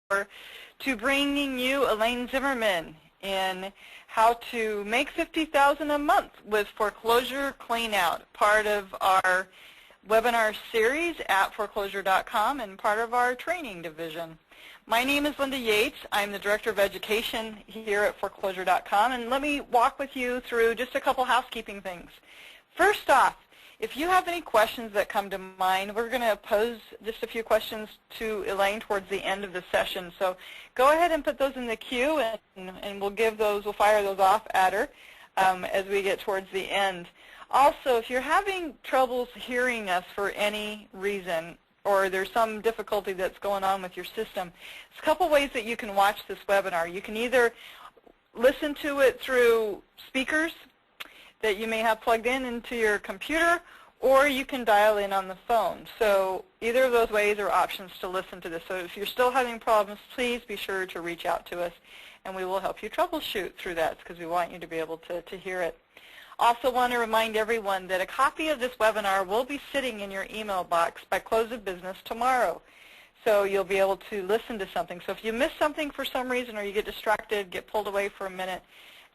to bringing you Elaine Zimmermann in how to make $50,000 a month with foreclosure cleanout, part of our webinar series at foreclosure.com and part of our training division. My name is Linda Yates. I'm the Director of Education here at foreclosure.com, and let me walk with you through just a couple housekeeping things. First off, if you have any questions that come to mind, we're going to pose just a few questions to Elaine towards the end of the session. So go ahead and put those in the queue, and we'll fire those off at her as we get towards the end. Also, if you're having troubles hearing us for any reason, or there's some difficulty that's going on with your system, there's a couple ways that you can watch this webinar. You can either listen to it through speakers that you may have plugged in into your computer, or you can dial in on the phone. So either of those ways are options to listen to this. So if you're still having problems, please be sure to reach out to us, and we will help you troubleshoot through that because we want you to be able to hear it. Also want to remind everyone that a copy of this webinar will be sitting in your email box by close of business tomorrow. So you'll be able to listen to something. So if you miss something for some reason, or you get distracted, get pulled away for a minute,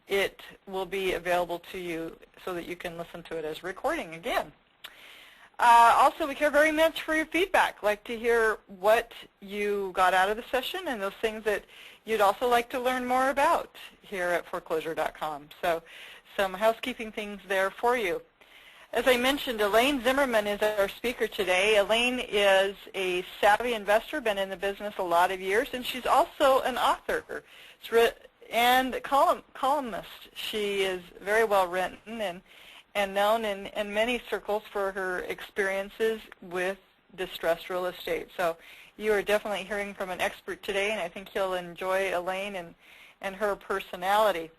it will be available to you so that you can listen to it as a recording again. Also, we care very much for your feedback. Like to hear what you got out of the session and those things that you'd also like to learn more about here at foreclosure.com. So some housekeeping things there for you. As I mentioned, Elaine Zimmermann is our speaker today. Elaine is a savvy investor, been in the business a lot of years, and she's also an author and columnist. She is very well written and known in many circles for her experiences with distressed real estate. So you are definitely hearing from an expert today, and I think you'll enjoy Elaine and her personality.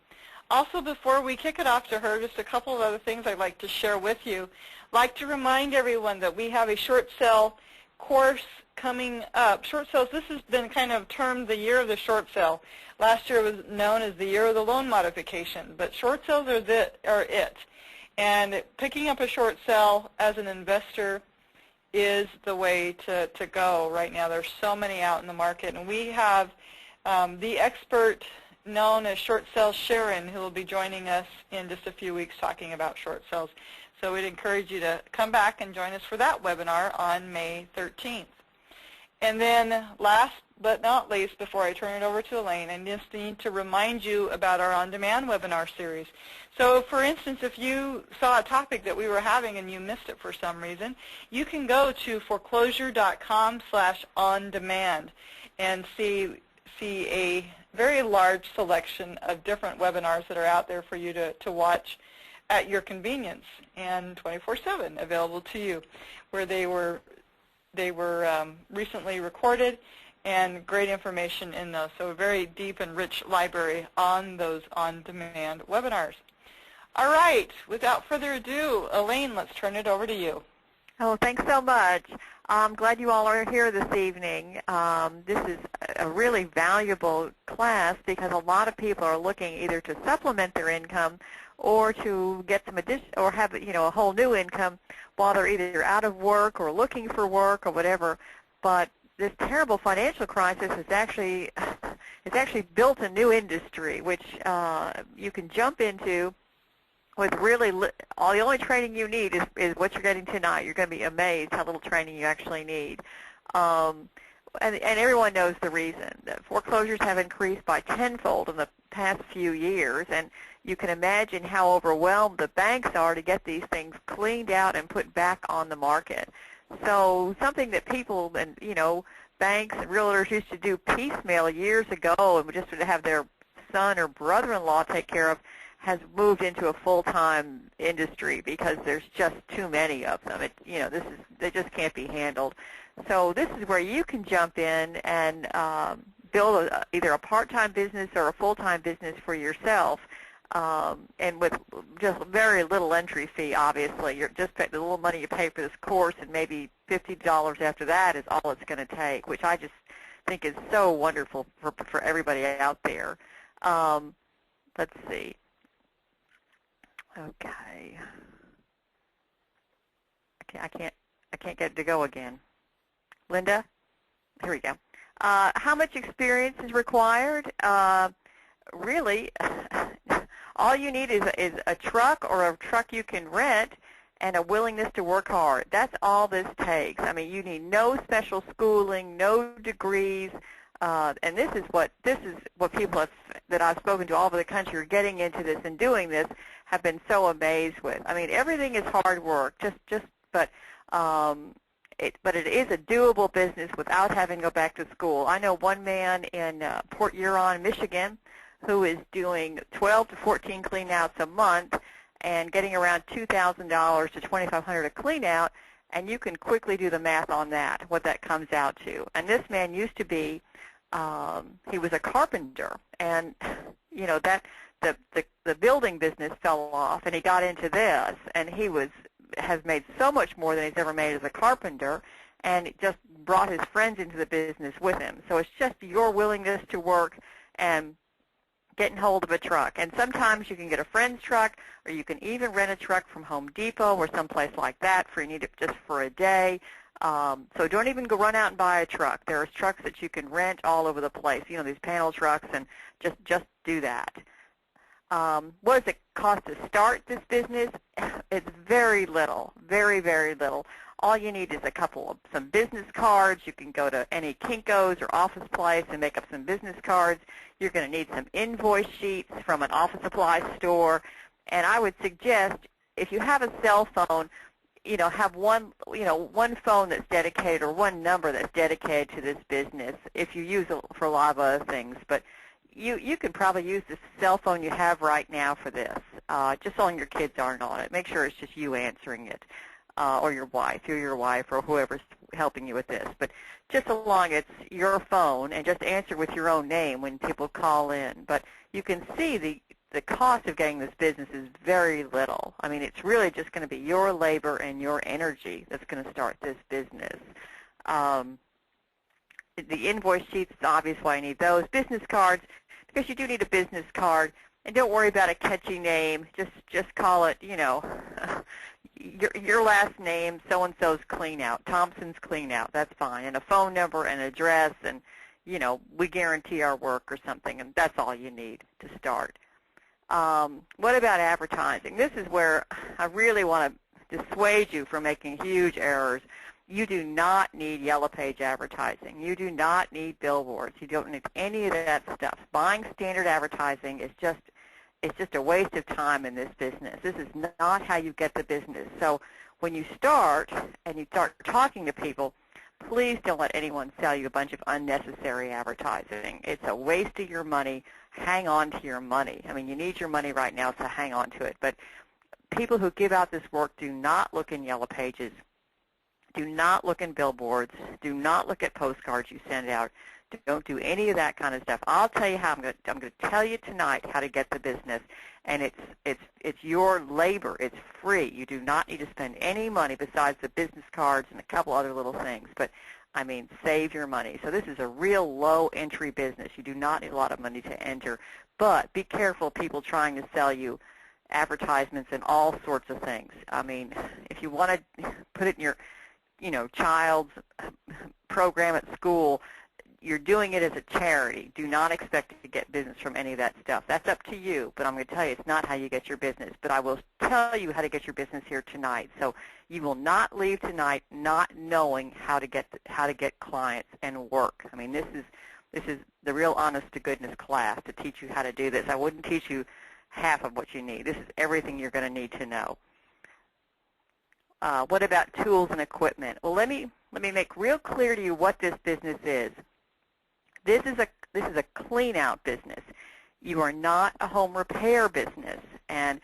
Also, before we kick it off to her, just a couple of other things I'd like to share with you. I'd like to remind everyone that we have a short sale course coming up. Short sales, this has been kind of termed the year of the short sale. Last year was known as the year of the loan modification, but short sales are it. And picking up a short sale as an investor is the way to go right now. There's so many out in the market, and we have the expert known as Short Sale Sharon, who will be joining us in just a few weeks talking about short sales. So we'd encourage you to come back and join us for that webinar on May 13th. And then last but not least, before I turn it over to Elaine, I just need to remind you about our on-demand webinar series. So for instance, if you saw a topic that we were having and you missed it for some reason, you can go to foreclosure.com/on-demand and see a very large selection of different webinars that are out there for you to watch at your convenience and 24/7 available to you, where they were recently recorded and great information in those. So a very deep and rich library on those on-demand webinars. All right, without further ado, Elaine, let's turn it over to you. Oh, thanks so much. I'm glad you all are here this evening. This is a really valuable class because a lot of people are looking either to supplement their income or to get some addition, or have a whole new income while they're either out of work or looking for work or whatever. But this terrible financial crisis has actually built a new industry which you can jump into with really the only training you need is what you're getting tonight. You're going to be amazed how little training you actually need. And everyone knows the reason. That foreclosures have increased by tenfold in the past few years, and you can imagine how overwhelmed the banks are to get these things cleaned out and put back on the market. So something that people and banks and realtors used to do piecemeal years ago and just to have their son or brother-in-law take care of has moved into a full-time industry because there's just too many of them. They just can't be handled. So this is where you can jump in and build either a part-time business or a full-time business for yourself, and with just very little entry fee. Obviously, you're just the little money you pay for this course, and maybe $50 after that is all it's going to take, which I just think is so wonderful for everybody out there. Let's see. Okay. I can't get it to go again. Linda? Here we go. How much experience is required? Really, all you need is a truck or a truck you can rent and a willingness to work hard. That's all this takes. I mean, you need no special schooling, no degrees, and this is what people that I've spoken to all over the country are getting into this and doing this have been so amazed with. I mean, everything is hard work, but it is a doable business without having to go back to school. I know one man in Port Huron, Michigan, who is doing 12 to 14 clean-outs a month and getting around $2,000 to $2,500 a clean-out, and you can quickly do the math on that, what that comes out to. And this man used to be, he was a carpenter, and you know that the building business fell off, and he got into this, and he has made so much more than he's ever made as a carpenter, and it just brought his friends into the business with him. So it's just your willingness to work and getting hold of a truck. And sometimes you can get a friend's truck, or you can even rent a truck from Home Depot or someplace like that for you need it just for a day. So don't even go run out and buy a truck. There's trucks that you can rent all over the place, you know, these panel trucks, and just do that. What does it cost to start this business? It's very little, very, very little. All you need is some business cards. You can go to any Kinko's or Office Place and make up some business cards. You're going to need some invoice sheets from an office supply store. And I would suggest if you have a cell phone, you know, have one phone that's dedicated or one number that's dedicated to this business if you use it for a lot of other things. But you can probably use the cell phone you have right now for this, just so long your kids aren't on it. Make sure it's just you answering it, or your wife, or whoever's helping you with this. But just so long it's your phone, and just answer with your own name when people call in. But you can see the cost of getting this business is very little. I mean, it's really just going to be your labor and your energy that's going to start this business. The invoice sheets, obviously I need those. Business cards, because you do need a business card. And don't worry about a catchy name. Just call it, you know, your last name, so-and-so's clean out, Thompson's clean out. That's fine. And a phone number and address, and, you know, we guarantee our work or something, and that's all you need to start. What about advertising? This is where I really want to dissuade you from making huge errors. You do not need Yellow Page advertising. You do not need billboards. You don't need any of that stuff. Buying standard advertising is just a waste of time in this business. This is not how you get the business. So when you start and you start talking to people, please don't let anyone sell you a bunch of unnecessary advertising. It's a waste of your money. Hang on to your money. I mean, you need your money right now, so hang on to it. But people who give out this work do not look in Yellow Pages. Do not look in billboards. Do not look at postcards you send out. Don't do any of that kind of stuff. I'll tell you how. I'm going to tell you tonight how to get the business, and it's your labor. It's free. You do not need to spend any money besides the business cards and a couple other little things. But I mean, save your money. So this is a real low entry business. You do not need a lot of money to enter. But be careful of people trying to sell you advertisements and all sorts of things. I mean, if you want to put it in your child's program at school, you're doing it as a charity. Do not expect to get business from any of that stuff. That's up to you, but I'm going to tell you it's not how you get your business. But I will tell you how to get your business here tonight. So you will not leave tonight not knowing how to get clients and work. I mean, this is the real honest-to-goodness class to teach you how to do this. I wouldn't teach you half of what you need. This is everything you're going to need to know. What about tools and equipment? Well, let me make real clear to you what this business is. This is a clean-out business. You are not a home repair business. And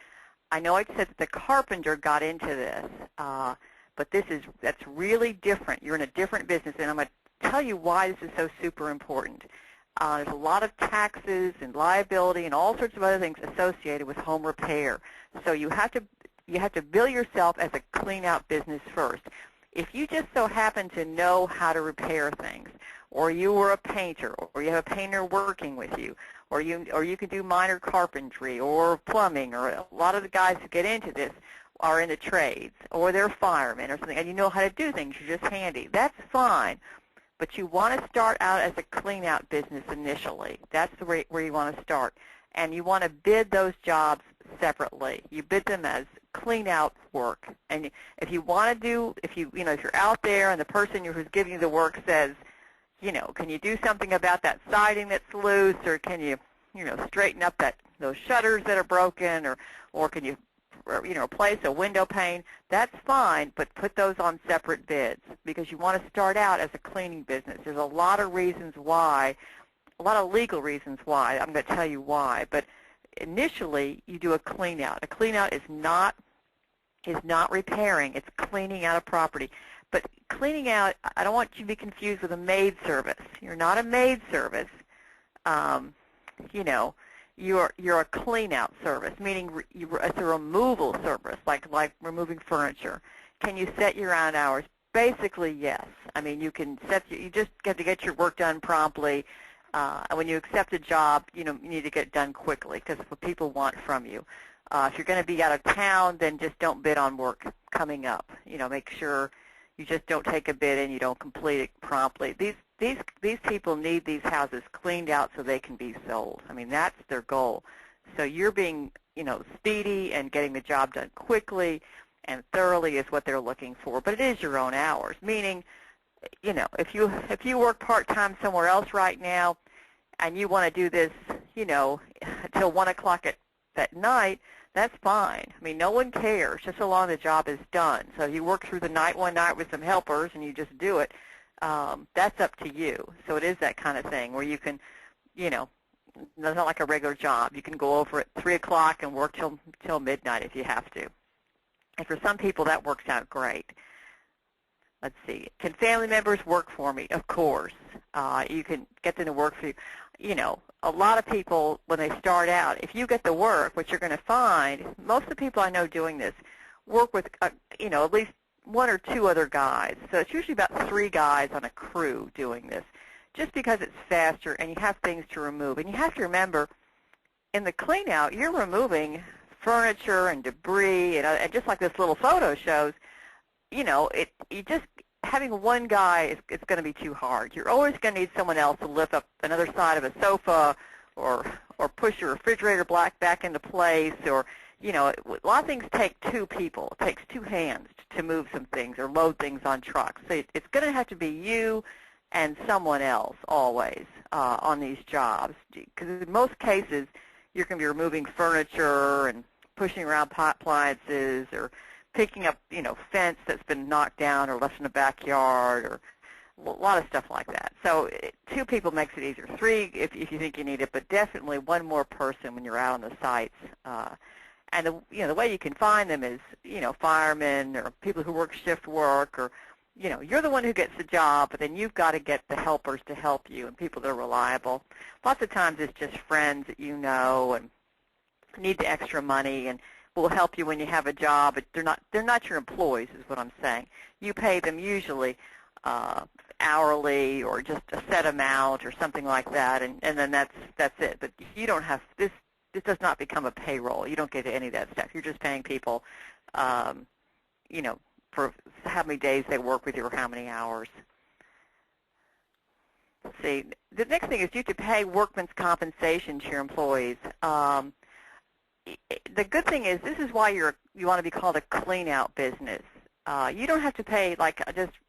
I know I said that the carpenter got into this, but that's really different. You're in a different business, and I'm going to tell you why this is so super important. There's a lot of taxes and liability and all sorts of other things associated with home repair. So you have to bill yourself as a clean-out business first. If you just so happen to know how to repair things, or you were a painter, or you have a painter working with you, or you can do minor carpentry or plumbing, or a lot of the guys who get into this are in the trades, or they're firemen or something, and you know how to do things, you're just handy. That's fine. but you want to start out as a clean-out business initially. That's where you want to start. And you want to bid those jobs separately. You bid them as clean-out work. And if you want to do, if you're out there and the person who's giving you the work says, can you do something about that siding that's loose, or can you, straighten up those shutters that are broken, or can you, replace a window pane, that's fine, but put those on separate bids because you want to start out as a cleaning business. There's a lot of reasons why, a lot of legal reasons why. I'm going to tell you why, but initially you do a clean out. A clean out is not repairing, it's cleaning out a property. But cleaning out, I don't want you to be confused with a maid service. You're not a maid service. You're a clean-out service, meaning it's a removal service, like removing furniture. Can you set your own hours? Basically, yes. I mean, you can you just get to get your work done promptly. When you accept a job, you need to get it done quickly because it's what people want from you. If you're going to be out of town, then just don't bid on work coming up. Make sure you just don't take a bid and you don't complete it promptly. These people need these houses cleaned out so they can be sold. I mean, that's their goal. So you're being, speedy and getting the job done quickly and thoroughly is what they're looking for. But it is your own hours, meaning, if you work part-time somewhere else right now and you want to do this, until 1 o'clock at night, that's fine. I mean, no one cares, just so long the job is done. So if you work through the night one night with some helpers and you just do it, that's up to you. So it is that kind of thing where you can, it's not like a regular job. You can go over at 3 o'clock and work till midnight if you have to. And for some people, that works out great. Let's see. Can family members work for me? Of course. You can get them to work for you. A lot of people, when they start out, if you get the work, what you're going to find, most of the people I know doing this work with, at least 1 or 2 other guys. So it's usually about 3 guys on a crew doing this, just because it's faster and you have things to remove. And you have to remember, in the clean out, you're removing furniture and debris, and just like this little photo shows, having one guy is going to be too hard. You're always going to need someone else to lift up another side of a sofa or push your refrigerator back into place, or a lot of things take 2 people. It takes 2 hands to move some things or load things on trucks. So it's going to have to be you and someone else always on these jobs, because in most cases you're going to be removing furniture and pushing around pot appliances or picking up, fence that's been knocked down or left in the backyard, or a lot of stuff like that. So 2 people makes it easier. 3 if you think you need it, but definitely 1 more person when you're out on the sites. And the way you can find them is, firemen or people who work shift work, or, you're the one who gets the job, but then you've got to get the helpers to help you and people that are reliable. Lots of times it's just friends that you know and need the extra money and will help you when you have a job, but they're not your employees is what I'm saying. You pay them usually hourly or just a set amount or something like that, and then that's it. But you don't have this does not become a payroll. You don't get any of that stuff. You're just paying people for how many days they work with you or how many hours. Let's see. The next thing is you to pay workman's compensation to your employees. The good thing is this is why you want to be called a clean-out business. You don't have to pay,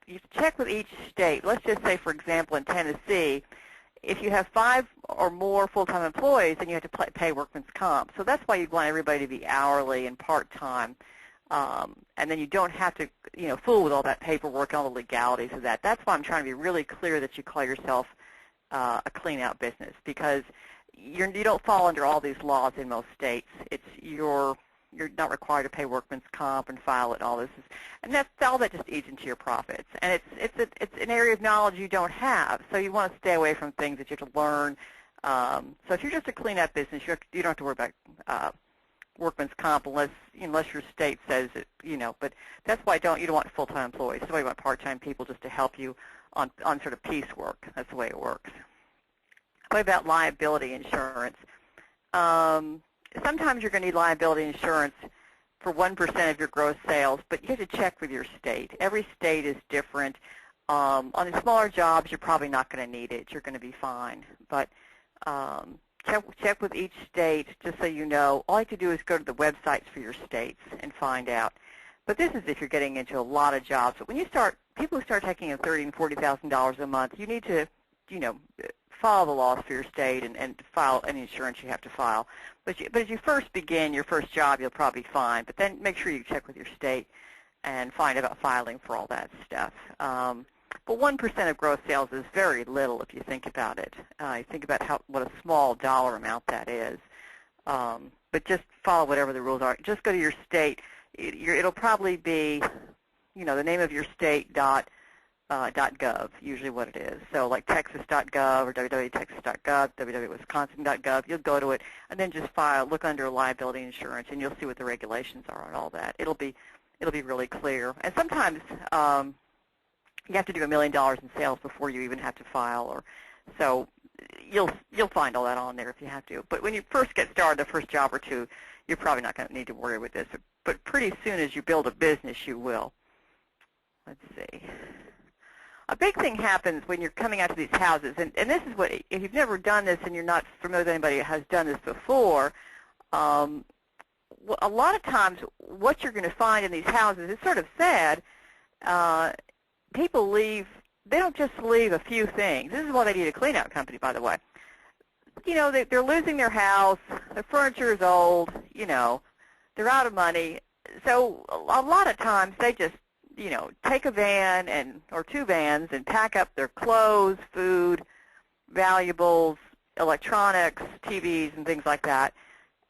you check with each state. Let's just say, for example, in Tennessee, if you have 5 or more full-time employees, then you have to pay workman's comp. So that's why you want everybody to be hourly and part-time. And then you don't have to, fool with all that paperwork and all the legalities of that. That's why I'm trying to be really clear that you call yourself a clean-out business, because you don't fall under all these laws in most states. You're not required to pay workman's comp and file it and all this, and that's all that just eats into your profits. And it's an area of knowledge you don't have, so you want to stay away from things that you have to learn. So if you're just a clean-up business, you don't have to worry about workman's comp unless your state says it. But that's why you don't want full-time employees. That's why you want part-time people just to help you on sort of piecework. That's the way it works. What about liability insurance? Sometimes you're going to need liability insurance for 1% of your gross sales, but you have to check with your state. Every state is different. On the smaller jobs, you're probably not going to need it. You're going to be fine. But check with each state just so you know. All you have to do is go to the websites for your states and find out. But this is if you're getting into a lot of jobs. But when you start, people who start taking in $30,000 and $40,000 a month, you need to, follow the laws for your state and file any insurance you have to file. But as you first begin your first job, you'll probably be fine. But then make sure you check with your state and find about filing for all that stuff. But 1% of gross sales is very little if you think about it. You think about what a small dollar amount that is. But just follow whatever the rules are. Just go to your state. It'll probably be, the name of your state .gov, usually what it is. So like texas.gov or www.texas.gov, www.wisconsin.gov, you'll go to it and then just look under liability insurance, and you'll see what the regulations are on all that. It'll be really clear. And sometimes you have to do $1 million in sales before you even have to file, so you'll find all that on there if you have to. But when you first get started, the first job or two, you're probably not going to need to worry with this. But pretty soon as you build a business, you will. Let's see. A big thing happens when you're coming out to these houses, and this is what, if you've never done this and you're not familiar with anybody who has done this before, a lot of times what you're going to find in these houses is sort of sad. People leave, they don't just leave a few things. This is why they need a clean-out company, by the way. They're losing their house, their furniture is old, they're out of money. So a lot of times they just, take a van or two vans and pack up their clothes, food, valuables, electronics, TVs, and things like that,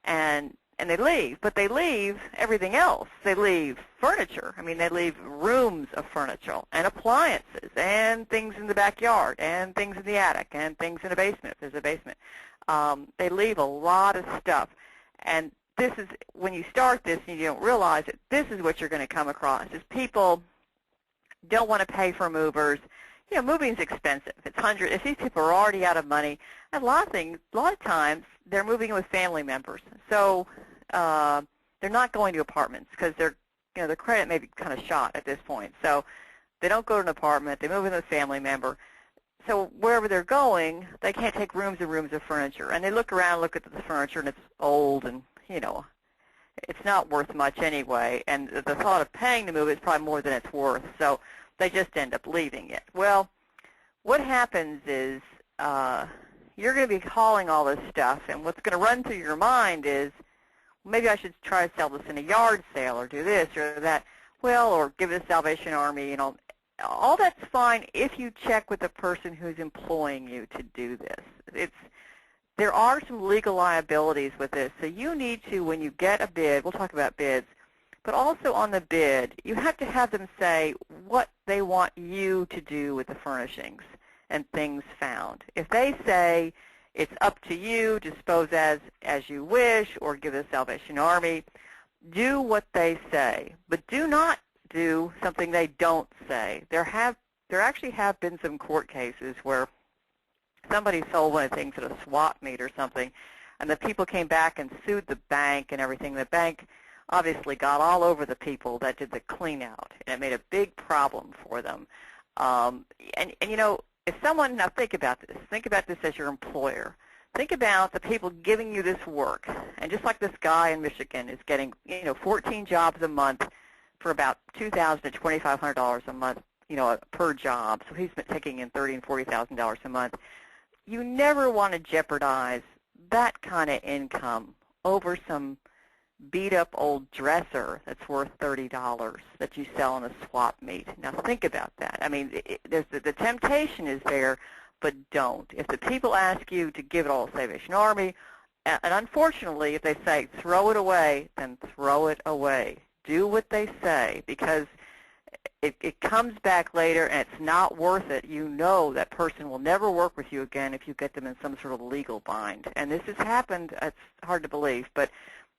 and they leave. But they leave everything else. They leave furniture. They leave rooms of furniture and appliances and things in the backyard and things in the attic and things in a basement if there's a basement. They leave a lot of stuff. And this is, when you start this and you don't realize it, this is what you're going to come across, is people don't want to pay for movers. Moving is expensive. It's hundreds. If these people are already out of money, and a lot of times they're moving in with family members. So they're not going to apartments because their credit may be kind of shot at this point. So they don't go to an apartment. They move in with a family member. So wherever they're going, they can't take rooms and rooms of furniture. And they look around, look at the furniture, and it's old, and it's not worth much anyway. And the thought of paying to move is probably more than it's worth. So they just end up leaving it. Well, what happens is you're going to be hauling all this stuff, and what's going to run through your mind is, maybe I should try to sell this in a yard sale or do this or that, or give it to Salvation Army. All that's fine if you check with the person who's employing you to do this. There are some legal liabilities with this, so you need to, when you get a bid, we'll talk about bids, but also on the bid, you have to have them say what they want you to do with the furnishings and things found. If they say it's up to you, dispose as you wish, or give the Salvation Army, do what they say, but do not do something they don't say. There actually have been some court cases where somebody sold one of the things at a swap meet or something, and the people came back and sued the bank and everything. The bank obviously got all over the people that did the clean out, and it made a big problem for them. If someone, now think about this as your employer. Think about the people giving you this work, and just like this guy in Michigan is getting 14 jobs a month for about $2,000 to $2,500 a month, per job. So he's been taking in $30,000 and $40,000 a month. You never want to jeopardize that kind of income over some beat-up old dresser that's worth $30 that you sell in a swap meet. Now think about that. The temptation is there, but don't. If the people ask you to give it all to Salvation Army, and unfortunately if they say throw it away, then throw it away. Do what they say, because it comes back later and it's not worth it. That person will never work with you again if you get them in some sort of legal bind. And this has happened. It's hard to believe, but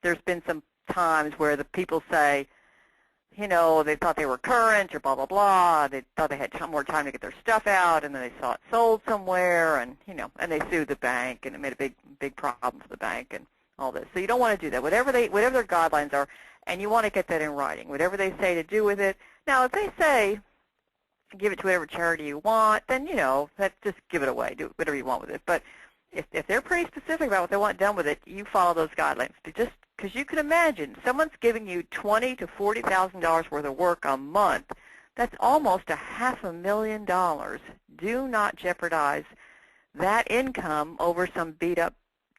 there's been some times where the people say, they thought they were current or blah, blah, blah. They thought they had more time to get their stuff out, and then they saw it sold somewhere, and, and they sued the bank, and it made a big problem for the bank and all this. So you don't want to do that. Whatever their guidelines are, and you want to get that in writing, whatever they say to do with it. Now, if they say, give it to whatever charity you want, then, just give it away. Do whatever you want with it. But if they're pretty specific about what they want done with it, you follow those guidelines. Just because you can imagine someone's giving you $20,000 to $40,000 worth of work a month. That's almost $500,000. Do not jeopardize that income over some beat-up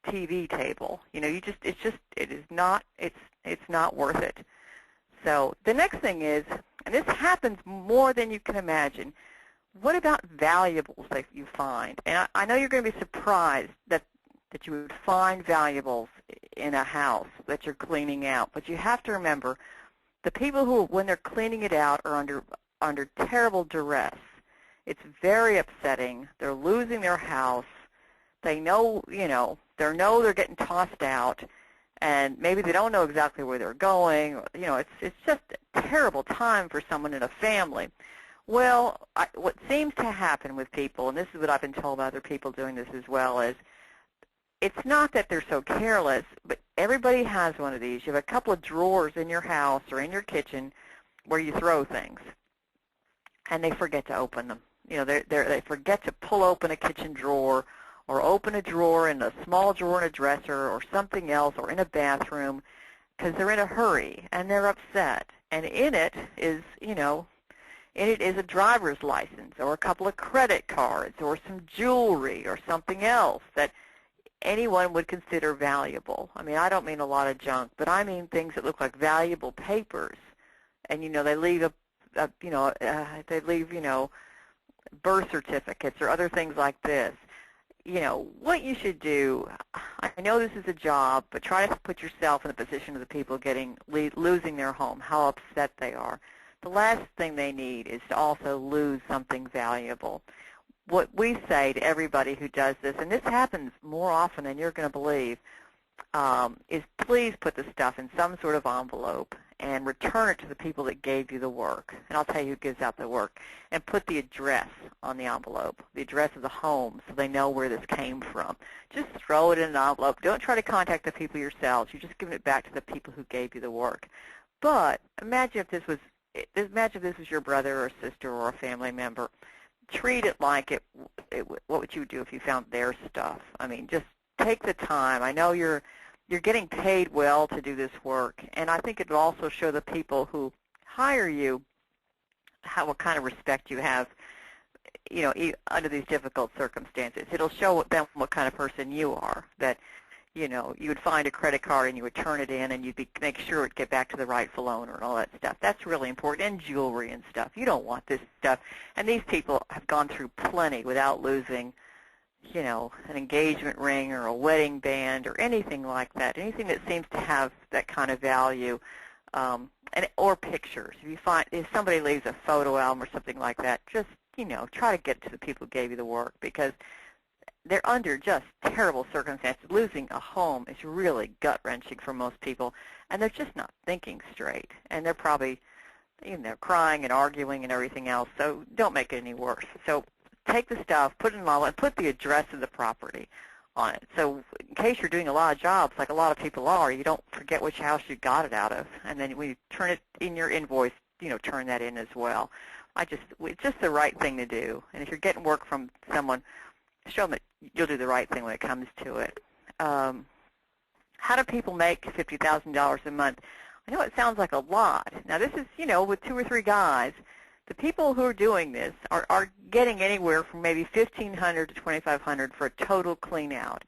TV table. It's not worth it. So the next thing is, and this happens more than you can imagine, what about valuables that you find? And I know you're going to be surprised that you would find valuables in a house that you're cleaning out. But you have to remember, the people who, when they're cleaning it out, are under terrible duress. It's very upsetting. They're losing their house. They know, they're getting tossed out, and maybe they don't know exactly where they're going. It's just a terrible time for someone in a family. Well, what seems to happen with people, and this is what I've been told by other people doing this as well, is it's not that they're so careless, but everybody has one of these. You have a couple of drawers in your house or in your kitchen where you throw things, and they forget to open them. They forget to pull open a kitchen drawer or open a drawer in a small drawer in a dresser or something else or in a bathroom because they're in a hurry and they're upset. And in it is, a driver's license or a couple of credit cards or some jewelry or something else that anyone would consider valuable. I mean, I don't mean a lot of junk, but I mean things that look like valuable papers. And, they leave birth certificates or other things like this. What you should do, I know this is a job, but try to put yourself in the position of the people losing their home, how upset they are. The last thing they need is to also lose something valuable. What we say to everybody who does this, and this happens more often than you're going to believe, is please put the stuff in some sort of envelope and return it to the people that gave you the work. And I'll tell you who gives out the work. And put the address on the envelope, the address of the home, so they know where this came from. Just throw it in an envelope. Don't try to contact the people yourselves. You're just giving it back to the people who gave you the work. But imagine if this was your brother or sister or a family member. Treat it like what would you do if you found their stuff? I mean, just take the time. I know you're getting paid well to do this work, and I think it will also show the people who hire you what kind of respect you have, under these difficult circumstances. It'll show them what kind of person you are, that, you would find a credit card and you would turn it in and you'd make sure it would get back to the rightful owner and all that stuff. That's really important, and jewelry and stuff. You don't want this stuff. And these people have gone through plenty without losing an engagement ring or a wedding band or anything like that, anything that seems to have that kind of value, or pictures. If somebody leaves a photo album or something like that, just, try to get to the people who gave you the work, because they're under just terrible circumstances. Losing a home is really gut-wrenching for most people, and they're just not thinking straight, and they're probably, they're crying and arguing and everything else, so don't make it any worse. So take the stuff, put it in an envelope, and put the address of the property on it. So in case you're doing a lot of jobs, like a lot of people are, you don't forget which house you got it out of. And then when you turn it in your invoice, turn that in as well. It's just the right thing to do. And if you're getting work from someone, show them that you'll do the right thing when it comes to it. How do people make $50,000 a month? I know it sounds like a lot. Now this is, with 2 or 3 guys. The people who are doing this are getting anywhere from maybe $1,500 to $2,500 for a total clean out.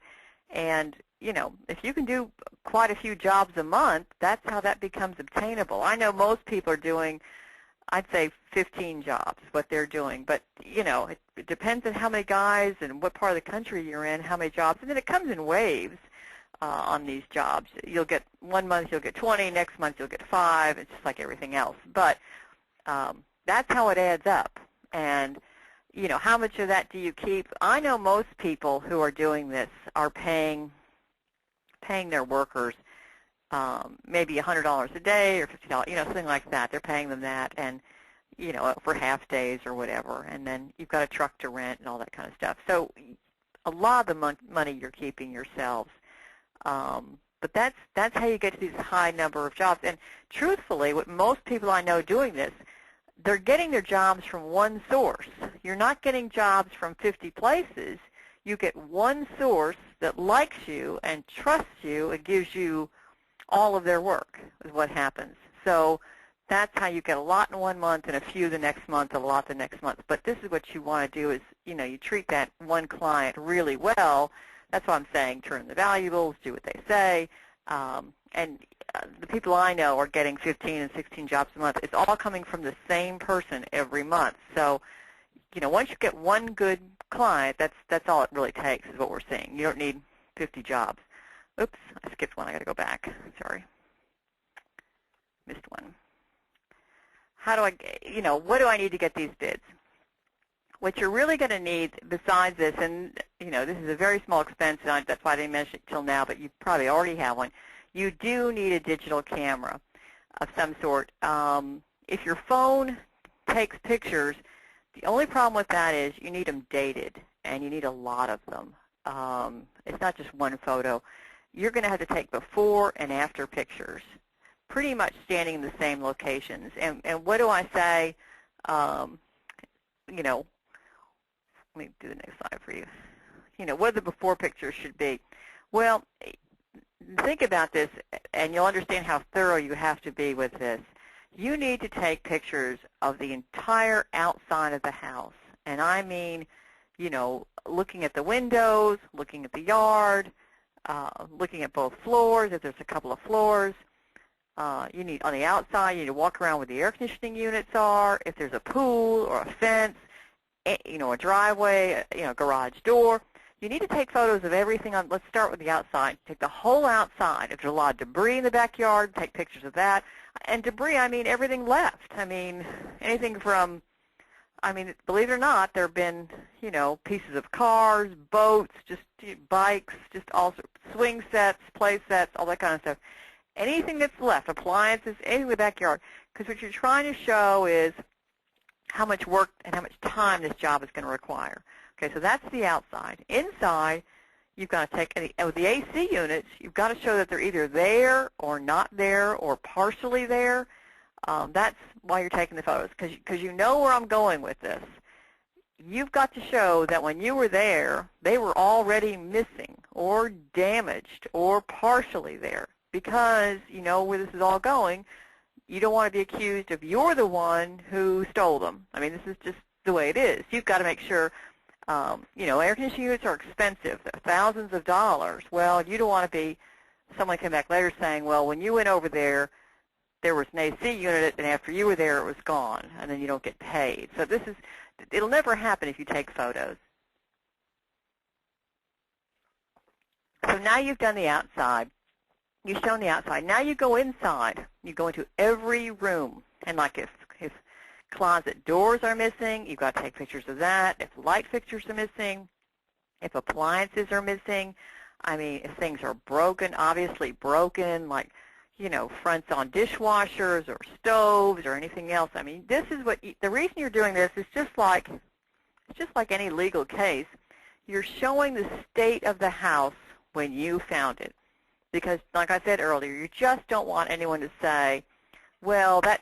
And, if you can do quite a few jobs a month, that's how that becomes obtainable. I know most people are doing, I'd say 15 jobs, what they're doing. But, it depends on how many guys and what part of the country you're in, how many jobs. And then it comes in waves on these jobs. You'll get 1 month, you'll get 20. Next month, you'll get 5. It's just like everything else. But that's how it adds up. And, how much of that do you keep? I know most people who are doing this are paying their workers maybe $100 a day or $50, something like that. They're paying them that, and, for half days or whatever. And then you've got a truck to rent and all that kind of stuff. So a lot of the money you're keeping yourselves. But that's how you get to these high number of jobs. And truthfully, what most people I know doing this, they're getting their jobs from one source. You're not getting jobs from 50 places. You get one source that likes you and trusts you and gives you all of their work is what happens. So that's how you get a lot in one month and a few the next month, a lot the next month. But this is what you want to do is, you treat that one client really well. That's why I'm saying turn the valuables, do what they say. The people I know are getting 15 and 16 jobs a month. It's all coming from the same person every month. So, once you get one good client, that's all it really takes is what we're seeing. You don't need 50 jobs. Oops, I skipped one. I got to go back. Sorry. Missed one. How do what do I need to get these bids? What you're really going to need besides this, and, this is a very small expense, and that's why I didn't mention it till now, but you probably already have one. You do need a digital camera of some sort. If your phone takes pictures, the only problem with that is you need them dated, and you need a lot of them. It's not just one photo. You're going to have to take before and after pictures, pretty much standing in the same locations. And what do I say? Let me do the next slide for you. What the before pictures should be. Well, think about this, and you'll understand how thorough you have to be with this. You need to take pictures of the entire outside of the house. And I mean, looking at the windows, looking at the yard, looking at both floors, if there's a couple of floors. You need, on the outside, you need to walk around where the air conditioning units are, if there's a pool or a fence, a driveway, garage door. You need to take photos of everything. Let's start with the outside. Take the whole outside. If there's a lot of debris in the backyard, take pictures of that. And debris, I mean everything left. I mean anything from, believe it or not, there have been, pieces of cars, boats, just bikes, just all sorts, swing sets, play sets, all that kind of stuff. Anything that's left, appliances, anything in the backyard. Because what you're trying to show is how much work and how much time this job is going to require. Okay, so that's the outside. Inside, you've got to take, with the AC units, you've got to show that they're either there or not there or partially there. That's why you're taking the photos, because you know where I'm going with this. You've got to show that when you were there, they were already missing or damaged or partially there, because you know where this is all going. You don't want to be accused of you're the one who stole them. I mean, this is just the way it is. You've got to make sure. Air conditioning units are expensive. They're thousands of dollars. Well, you don't want to be someone came back later saying, well, when you went over there, there was an AC unit, and after you were there, it was gone, and then you don't get paid. So it'll never happen if you take photos. So now you've done the outside. You've shown the outside. Now you go inside. You go into every room, and like if closet doors are missing, you've got to take pictures of that. If light fixtures are missing, if appliances are missing, if things are broken, obviously broken, like, fronts on dishwashers or stoves or anything else. This is the reason you're doing this is just like any legal case. You're showing the state of the house when you found it. Because, like I said earlier, you just don't want anyone to say, well, that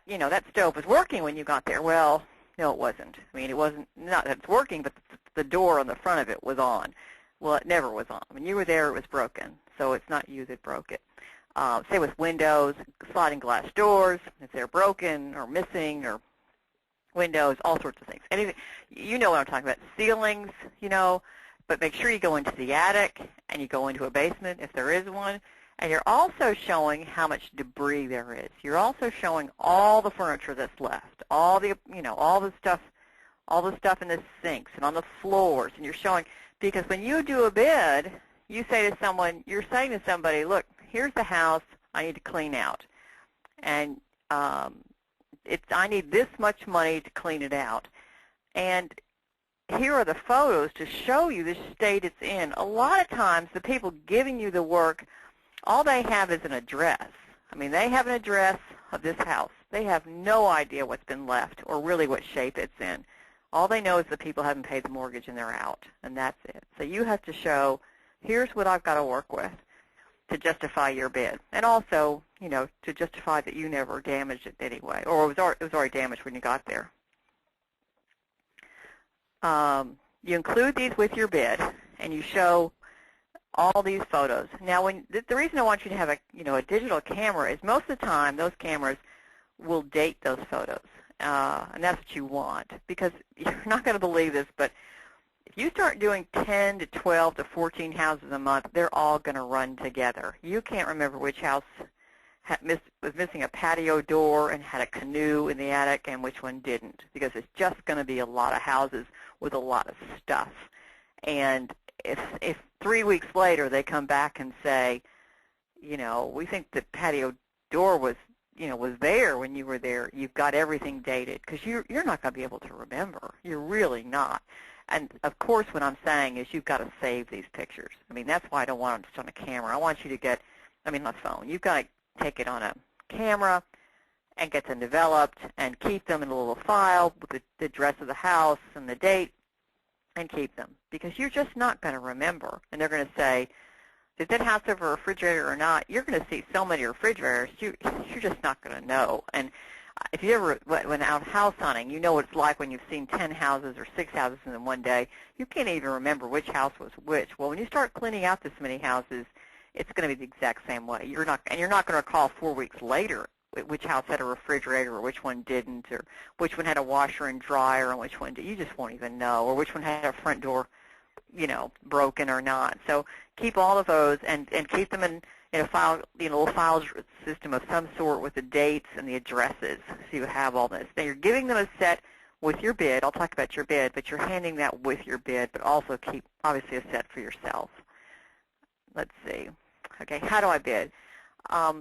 stove was working when you got there. Well, no, it wasn't. It wasn't, not that it's working, but the door on the front of it was on. Well, it never was on. When you were there, it was broken. So it's not you that broke it. Say with windows, sliding glass doors, if they're broken or missing, or windows, all sorts of things. Anything, you know what I'm talking about. Ceilings, but make sure you go into the attic and you go into a basement if there is one. And you're also showing how much debris there is. You're also showing all the furniture that's left, all the stuff in the sinks and on the floors. And you're showing, because when you do a bid, you're saying to somebody, look, here's the house I need to clean out, and I need this much money to clean it out. And here are the photos to show you the state it's in. A lot of times, the people giving you the work, all they have is an address. They have an address of this house. They have no idea what's been left or really what shape it's in. All they know is the people haven't paid the mortgage and they're out, and that's it. So you have to show, here's what I've got to work with. to justify your bid, and also, to justify that you never damaged it anyway, or it was already damaged when you got there. You include these with your bid, and you show all these photos. Now, the reason I want you to have a digital camera is most of the time those cameras will date those photos, and that's what you want, because you're not going to believe this, but if you start doing 10 to 12 to 14 houses a month, they're all going to run together. You can't remember which house was missing a patio door and had a canoe in the attic and which one didn't, because it's just going to be a lot of houses with a lot of stuff. And if 3 weeks later they come back and say, we think the patio door was there when you were there, you've got everything dated, because you're not going to be able to remember. You're really not. And, of course, what I'm saying is you've got to save these pictures. I mean, that's why I don't want them just on a camera. I want you to get, on a phone. You've got to take it on a camera and get them developed and keep them in a little file with the address of the house and the date, and keep them, because you're just not going to remember. And they're going to say, did that house have a refrigerator or not? You're going to see so many refrigerators, you're just not going to know. And if you ever went out house hunting, you know what it's like when you've seen 10 houses or 6 houses in one day. You can't even remember which house was which. Well, when you start cleaning out this many houses, it's going to be the exact same way. You're not going to recall 4 weeks later which house had a refrigerator or which one didn't, or which one had a washer and dryer and which one did. You just won't even know, or which one had a front door, broken or not. So keep all of those and keep them in a file, little file system of some sort with the dates and the addresses, so you have all this. Now you're giving them a set with your bid. I'll talk about your bid, but you're handing that with your bid, but also keep, obviously, a set for yourself. Let's see. Okay, how do I bid?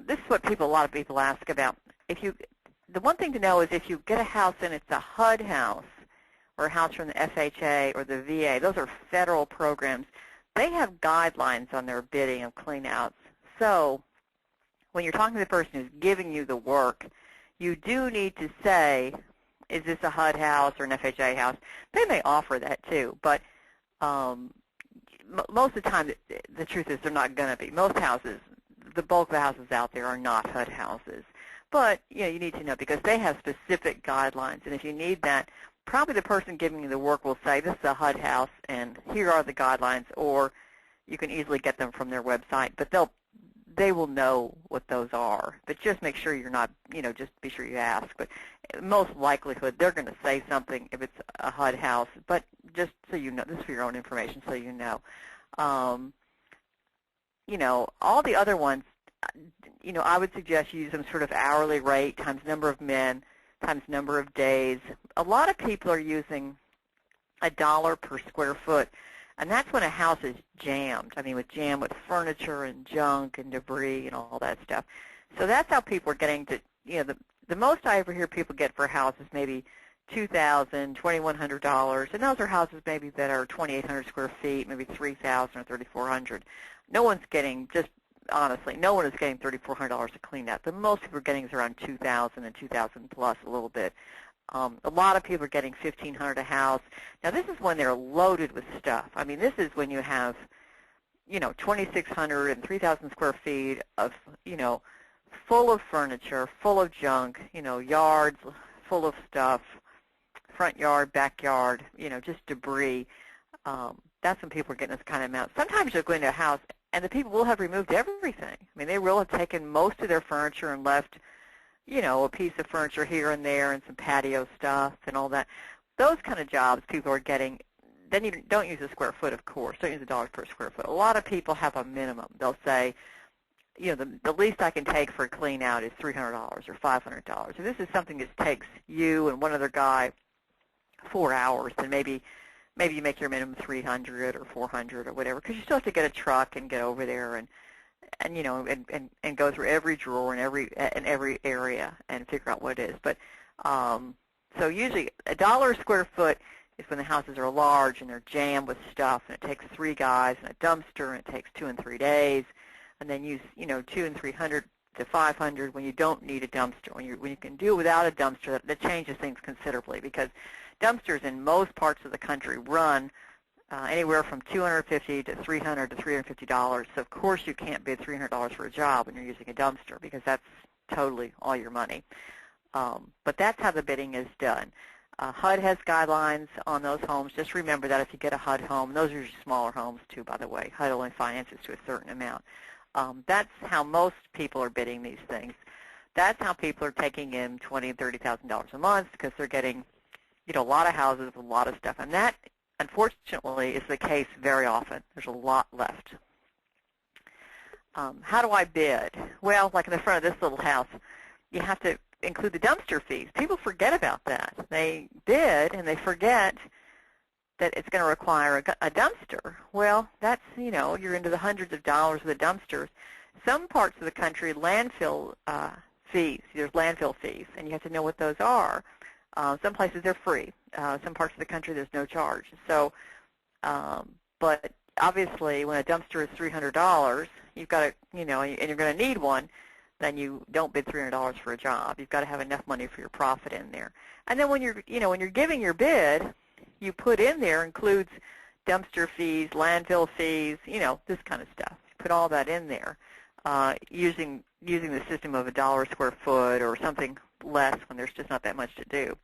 This is what a lot of people ask about. The one thing to know is if you get a house and it's a HUD house or a house from the FHA or the VA, those are federal programs. They have guidelines on their bidding of cleanouts. So when you're talking to the person who's giving you the work, you do need to say, is this a HUD house or an FHA house? They may offer that too, but most of the time, the truth is they're not going to be. Most houses, the bulk of the houses out there are not HUD houses. But you need to know, because they have specific guidelines, and if you need that, probably the person giving you the work will say, this is a HUD house, and here are the guidelines, or you can easily get them from their website, but they will know what those are. But just make sure you're not, just be sure you ask. But most likelihood, they're going to say something if it's a HUD house, but just so you know, this is for your own information, so you know. All the other ones, I would suggest you use some sort of hourly rate times number of men times number of days. A lot of people are using $1 per square foot, and that's when a house is jammed. Jammed with furniture and junk and debris and all that stuff. So that's how people are getting to, the most I ever hear people get for a house is maybe $2,000, $2,100, and those are houses maybe that are 2,800 square feet, maybe $3,000 or $3,400. No one's getting, just honestly, no one is getting $3,400 to clean that. The most people are getting is around $2,000 and $2,000 plus a little bit. A lot of people are getting $1,500 a house. Now, this is when they're loaded with stuff. This is when you have, 2,600 and 3,000 square feet of, full of furniture, full of junk, yards full of stuff, front yard, backyard, just debris. That's when people are getting this kind of amount. Sometimes you'll go into a house and the people will have removed everything. They will have taken most of their furniture and left, a piece of furniture here and there and some patio stuff and all that. Those kind of jobs people are getting. Then you don't use a square foot, of course. Don't use $1 per square foot. A lot of people have a minimum. They'll say, the least I can take for a clean out is $300 or $500. If this is something that takes you and one other guy 4 hours, then maybe you make your minimum $300 or $400 or whatever, because you still have to get a truck and get over there and go through every drawer and every area and figure out what it is. But so usually $1 a square foot is when the houses are large and they're jammed with stuff, and it takes 3 guys and a dumpster, and it takes 2 and 3 days, and then use 200 and 300 to 500 when you don't need a dumpster. When you can do it without a dumpster, that changes things considerably, because dumpsters in most parts of the country run anywhere from $250 to $300 to $350. So of course you can't bid $300 for a job when you're using a dumpster because that's totally all your money. But that's how the bidding is done. HUD has guidelines on those homes. Just remember that if you get a HUD home, those are usually smaller homes too, by the way. HUD only finances to a certain amount. That's how most people are bidding these things. That's how people are taking in $20,000 and $30,000 a month because they're getting, a lot of houses with a lot of stuff. And that, unfortunately, is the case very often. There's a lot left. How do I bid? Well, like in the front of this little house, you have to include the dumpster fees. People forget about that. They bid and they forget that it's going to require a dumpster. Well, that's, you're into the hundreds of dollars of the dumpsters. Some parts of the country, landfill fees, there's landfill fees, and you have to know what those are. Some places they're free. Some parts of the country there's no charge. So, but obviously when a dumpster is $300, you've got to, and you're going to need one, then you don't bid $300 for a job. You've got to have enough money for your profit in there. And then when you're, when you're giving your bid, you put in there includes dumpster fees, landfill fees, this kind of stuff. You put all that in there, using the system of $1 a square foot or something less when there's just not that much to do.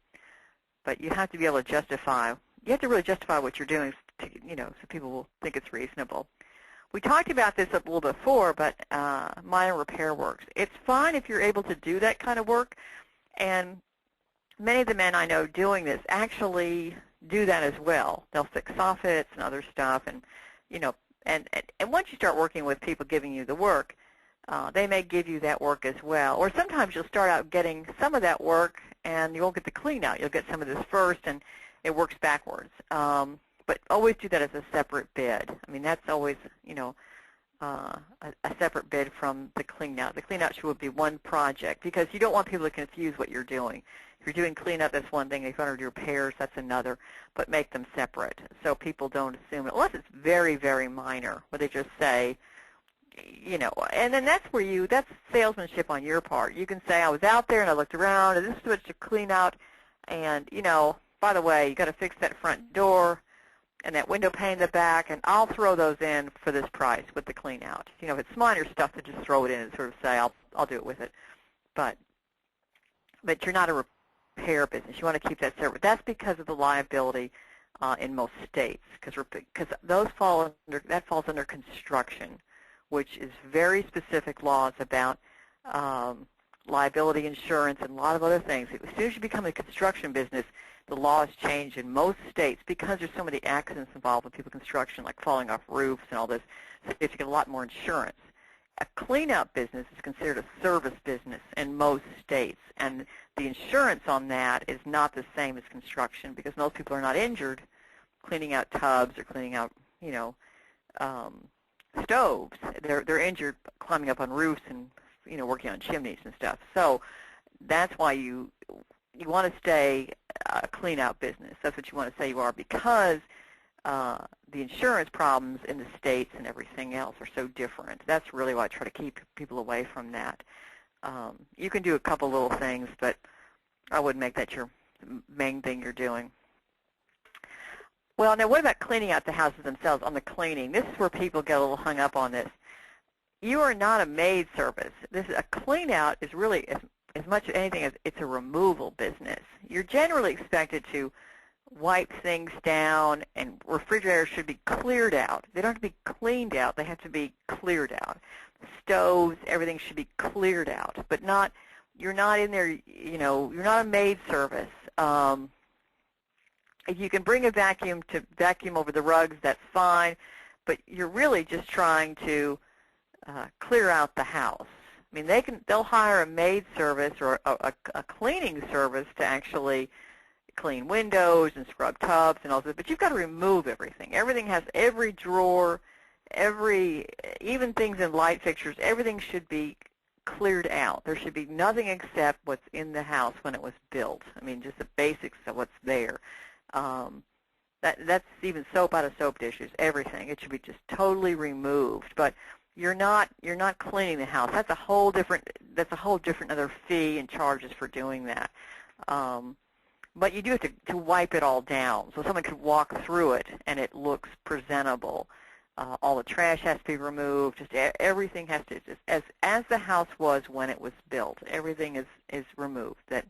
But you have to be able to justify. You have to really justify what you're doing, to, so people will think it's reasonable. We talked about this a little before, but minor repair works. It's fine if you're able to do that kind of work, and many of the men I know doing this actually do that as well. They'll fix soffits and other stuff, and and once you start working with people giving you the work, they may give you that work as well. Or sometimes you'll start out getting some of that work, and you won't get the clean out. You'll get some of this first, and it works backwards. But always do that as a separate bid. I mean, that's always, a separate bid from the clean-out. The clean-out should be one project because you don't want people to confuse what you're doing. If you're doing clean-up, that's one thing. If you're doing repairs, that's another. But make them separate so people don't assume, unless it's very, very minor, where they just say, and then that's where that's salesmanship on your part. You can say, I was out there and I looked around, and this is what to clean out, and, by the way, you got to fix that front door and that window pane in the back, and I'll throw those in for this price with the clean out. If it's minor stuff, to just throw it in and sort of say, I'll do it with it. But you're not a repair business. You want to keep that separate. That's because of the liability in most states, because that falls under construction, which is very specific laws about liability insurance and a lot of other things. As soon as you become a construction business, the laws change in most states because there's so many accidents involved with people construction, like falling off roofs and all this. So you get a lot more insurance. A clean-out business is considered a service business in most states, and the insurance on that is not the same as construction because most people are not injured cleaning out tubs or cleaning out, stoves. They're injured climbing up on roofs and working on chimneys and stuff. So that's why you want to stay a clean-out business. That's what you want to say you are, because the insurance problems in the states and everything else are so different. That's really why I try to keep people away from that. You can do a couple little things, but I wouldn't make that your main thing you're doing. Well, now what about cleaning out the houses themselves on the cleaning? This is where people get a little hung up on this. You are not a maid service. A clean-out is really, as much as anything as it's a removal business. You're generally expected to wipe things down, and refrigerators should be cleared out. They don't have to be cleaned out. They have to be cleared out. Stoves, everything should be cleared out, but you're not in there, you're not a maid service. If you can bring a vacuum to vacuum over the rugs, that's fine, but you're really just trying to clear out the house. I mean, they'll hire a maid service or a cleaning service to actually clean windows and scrub tubs and all that, but you've got to remove everything. Everything has every drawer, even things in light fixtures, everything should be cleared out. There should be nothing except what's in the house when it was built. I mean, just the basics of what's there. That's even soap out of soap dishes, everything. It should be just totally removed. But you're not cleaning the house. That's a whole different other fee and charges for doing that. But you do have to wipe it all down so someone could walk through it and it looks presentable. All the trash has to be removed. Just everything has to, just as the house was when it was built. Everything is removed that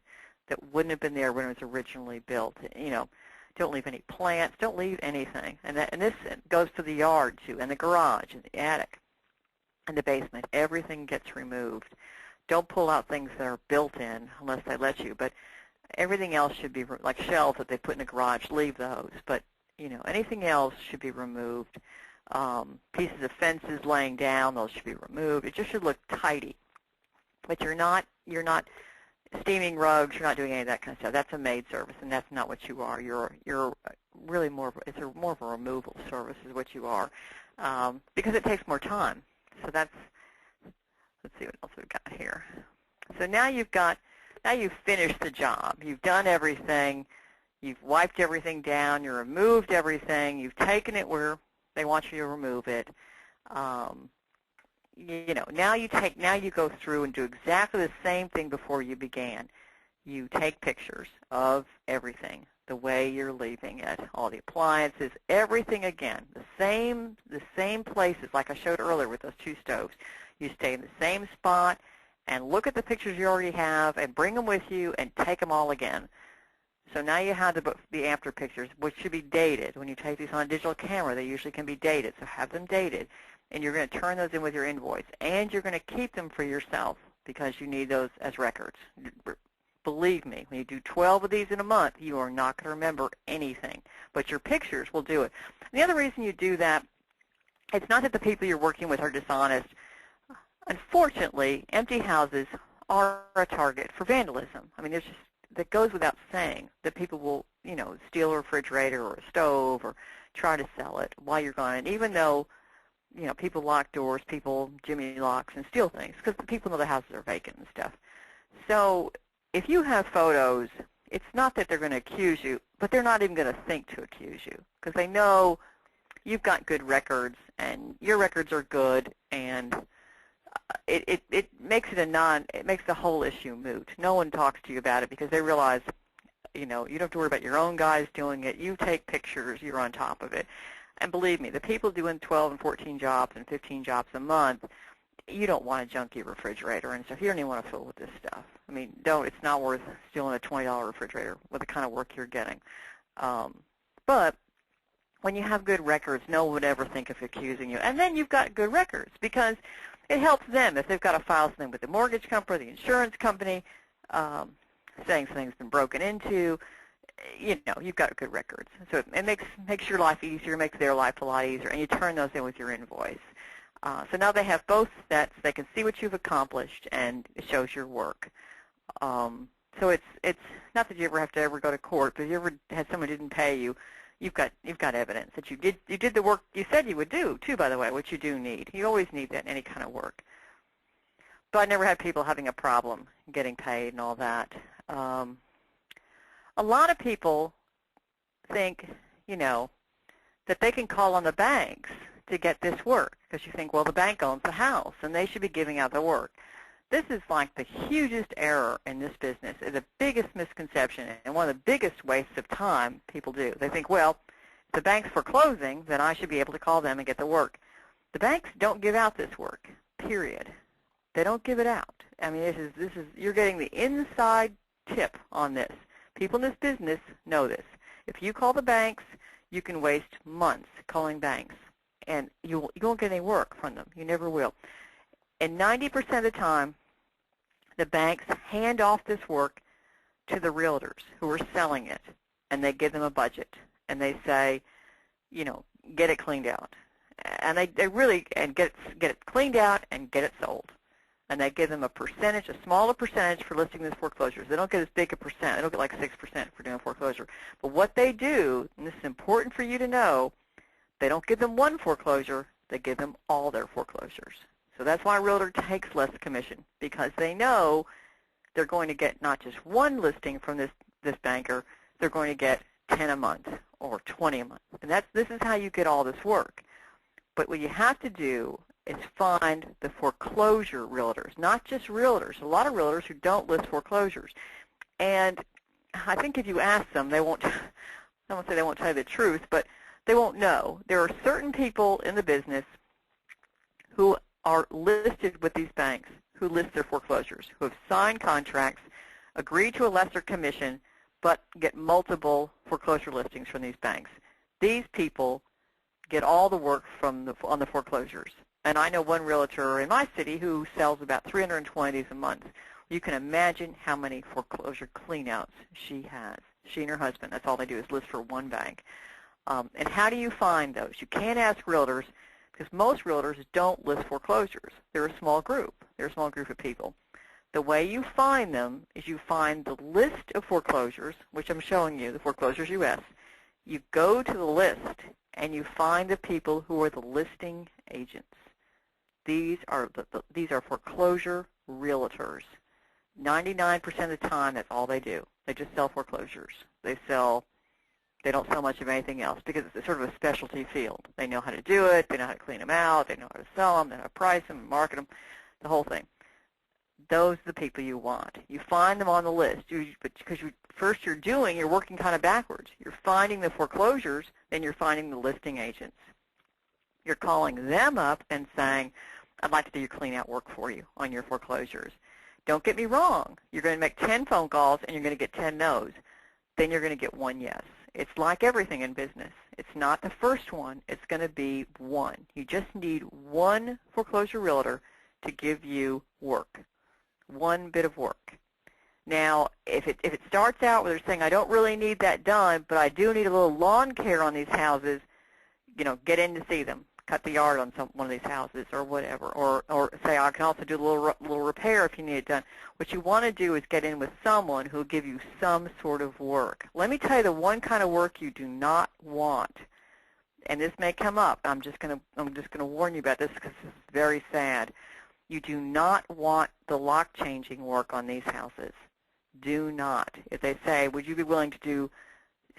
wouldn't have been there when it was originally built. You know, don't leave any plants. Don't leave anything. And this goes to the yard too, and the garage, and the attic, and the basement. Everything gets removed. Don't pull out things that are built in unless they let you. But everything else should be like shelves that they put in the garage. Leave those. But you know, anything else should be removed. Pieces of fences laying down, those should be removed. It just should look tidy. But you're not steaming rugs, you're not doing any of that kind of stuff. That's a maid service, and that's not what you are. You're really more of a removal service is what you are, because it takes more time. So that's, let's see what else we've got here. So now you've finished the job. You've done everything. You've wiped everything down. You removed everything. You've taken it where they want you to remove it. You know, now you go through and do exactly the same thing before you began. You take pictures of everything, the way you're leaving it, all the appliances, everything again, the same places like I showed earlier with those two stoves. You stay in the same spot and look at the pictures you already have and bring them with you and take them all again. So now you have the after pictures, which should be dated. When you take these on a digital camera, they usually can be dated, so have them dated. And you're going to turn those in with your invoice. And you're going to keep them for yourself because you need those as records. Believe me, when you do 12 of these in a month, you are not going to remember anything. But your pictures will do it. And the other reason you do that, it's not that the people you're working with are dishonest. Unfortunately, empty houses are a target for vandalism. I mean, that goes without saying that people will, you know, steal a refrigerator or a stove or try to sell it while you're gone. And even though, you know, people lock doors, people jimmy locks and steal things because the people know the houses are vacant and stuff. So if you have photos, it's not that they're going to accuse you, but they're not even going to think to accuse you because they know you've got good records and your records are good, and it makes the whole issue moot. No one talks to you about it because they realize, you know, you don't have to worry about your own guys doing it. You take pictures, you're on top of it. And believe me, the people doing 12 and 14 jobs and 15 jobs a month, you don't want a junky refrigerator and stuff. You don't even want to fill with this stuff. I mean, it's not worth stealing a $20 refrigerator with the kind of work you're getting. But when you have good records, no one would ever think of accusing you. And then you've got good records because it helps them if they've got to file something with the mortgage company, the insurance company, saying something's been broken into. You know, you've got good records. So it makes your life easier, makes their life a lot easier, and you turn those in with your invoice. So now they have both sets. They can see what you've accomplished, and it shows your work. So it's not that you ever have to go to court, but if you ever had someone who didn't pay you, you've got evidence that you did the work you said you would do, too, by the way, which you do need. You always need that in any kind of work. But I never had people having a problem getting paid and all that. A lot of people think, you know, that they can call on the banks to get this work because you think, well, the bank owns the house and they should be giving out the work. This is like the hugest error in this business, the biggest misconception, and one of the biggest wastes of time people do. They think, well, if the bank's foreclosing, then I should be able to call them and get the work. The banks don't give out this work, period. They don't give it out. I mean, this is you're getting the inside tip on this. People in this business know this. If you call the banks, you can waste months calling banks, and you won't get any work from them. You never will. And 90% of the time, the banks hand off this work to the realtors who are selling it, and they give them a budget, and they say, you know, get it cleaned out. And they really get it cleaned out and get it sold. And they give them a percentage, a smaller percentage for listing this foreclosures. They don't get as big a percent. They don't get like 6% for doing foreclosure. But what they do, and this is important for you to know, they don't give them one foreclosure. They give them all their foreclosures. So that's why a realtor takes less commission, because they know they're going to get not just one listing from this banker, they're going to get 10 a month or 20 a month. And this is how you get all this work. But what you have to do is find the foreclosure realtors, not just realtors. A lot of realtors who don't list foreclosures. And I think if you ask them, they won't, I won't say they won't tell you the truth, but they won't know. There are certain people in the business who are listed with these banks, who list their foreclosures, who have signed contracts, agree to a lesser commission, but get multiple foreclosure listings from these banks. These people get all the work on the foreclosures. And I know one realtor in my city who sells about 320 of these a month. You can imagine how many foreclosure cleanouts she has. She and her husband, that's all they do is list for one bank. And how do you find those? You can't ask realtors because most realtors don't list foreclosures. They're a small group. They're a small group of people. The way you find them is you find the list of foreclosures, which I'm showing you, the Foreclosures US. You go to the list and you find the people who are the listing agents. These are foreclosure realtors. 99% of the time, that's all they do. They just sell foreclosures. They don't sell much of anything else because it's sort of a specialty field. They know how to do it. They know how to clean them out. They know how to sell them. They know how to price them, market them, the whole thing. Those are the people you want. You find them on the list because you're working kind of backwards. You're finding the foreclosures, then you're finding the listing agents. You're calling them up and saying, I'd like to do your clean-out work for you on your foreclosures. Don't get me wrong. You're going to make 10 phone calls and you're going to get 10 no's. Then you're going to get one yes. It's like everything in business. It's not the first one. It's going to be one. You just need one foreclosure realtor to give you work, one bit of work. Now, if it starts out where they're saying, I don't really need that done, but I do need a little lawn care on these houses, get in to see them. Cut the yard on one of these houses or whatever, or say I can also do a little repair if you need it done. What you want to do is get in with someone who will give you some sort of work. Let me tell you the one kind of work you do not want, and this may come up. I'm just going to warn you about this because this is very sad. You do not want the lock changing work on these houses. Do not. If they say, would you be willing to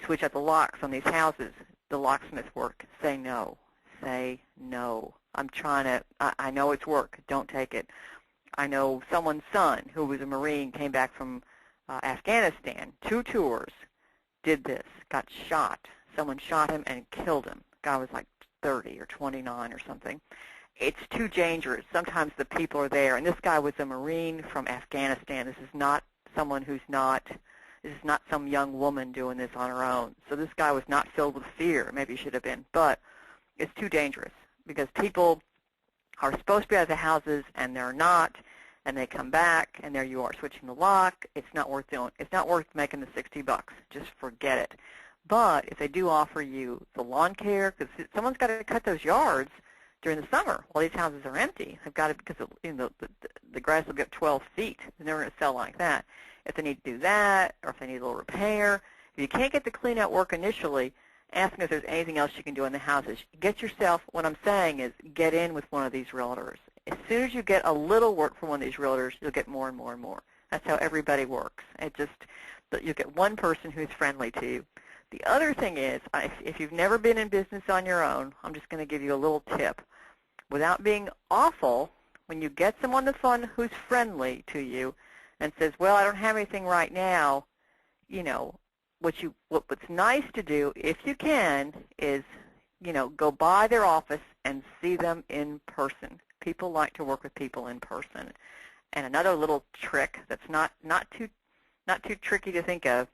switch out the locks on these houses, the locksmith work, say no. Say no. I know it's work. Don't take it. I know someone's son who was a Marine, came back from Afghanistan, 2 tours, did this, got shot. Someone shot him and killed him. The guy was like 30 or 29 or something. It's too dangerous. Sometimes the people are there. And this guy was a Marine from Afghanistan. This is not someone this is not some young woman doing this on her own. So this guy was not filled with fear. Maybe he should have been. But it's too dangerous because people are supposed to be out of the houses and they're not, and they come back and there you are switching the lock. It's not worth doing. It's not worth making the $60. Just forget it. But if they do offer you the lawn care, because someone's got to cut those yards during the summer while these houses are empty. They've got to, because the grass will get 12 feet. They're never going to sell like that. If they need to do that, or if they need a little repair, if you can't get the clean-out work initially, ask them if there's anything else you can do in the houses. Get yourself, what I'm saying is, get in with one of these realtors. As soon as you get a little work from one of these realtors, you'll get more and more and more. That's how everybody works. You'll get one person who's friendly to you. The other thing is, if you've never been in business on your own, I'm just going to give you a little tip. Without being awful, when you get someone on the phone who's friendly to you and says, well, I don't have anything right now, what's nice to do, if you can, is, go by their office and see them in person. People like to work with people in person. And another little trick that's not too tricky to think of,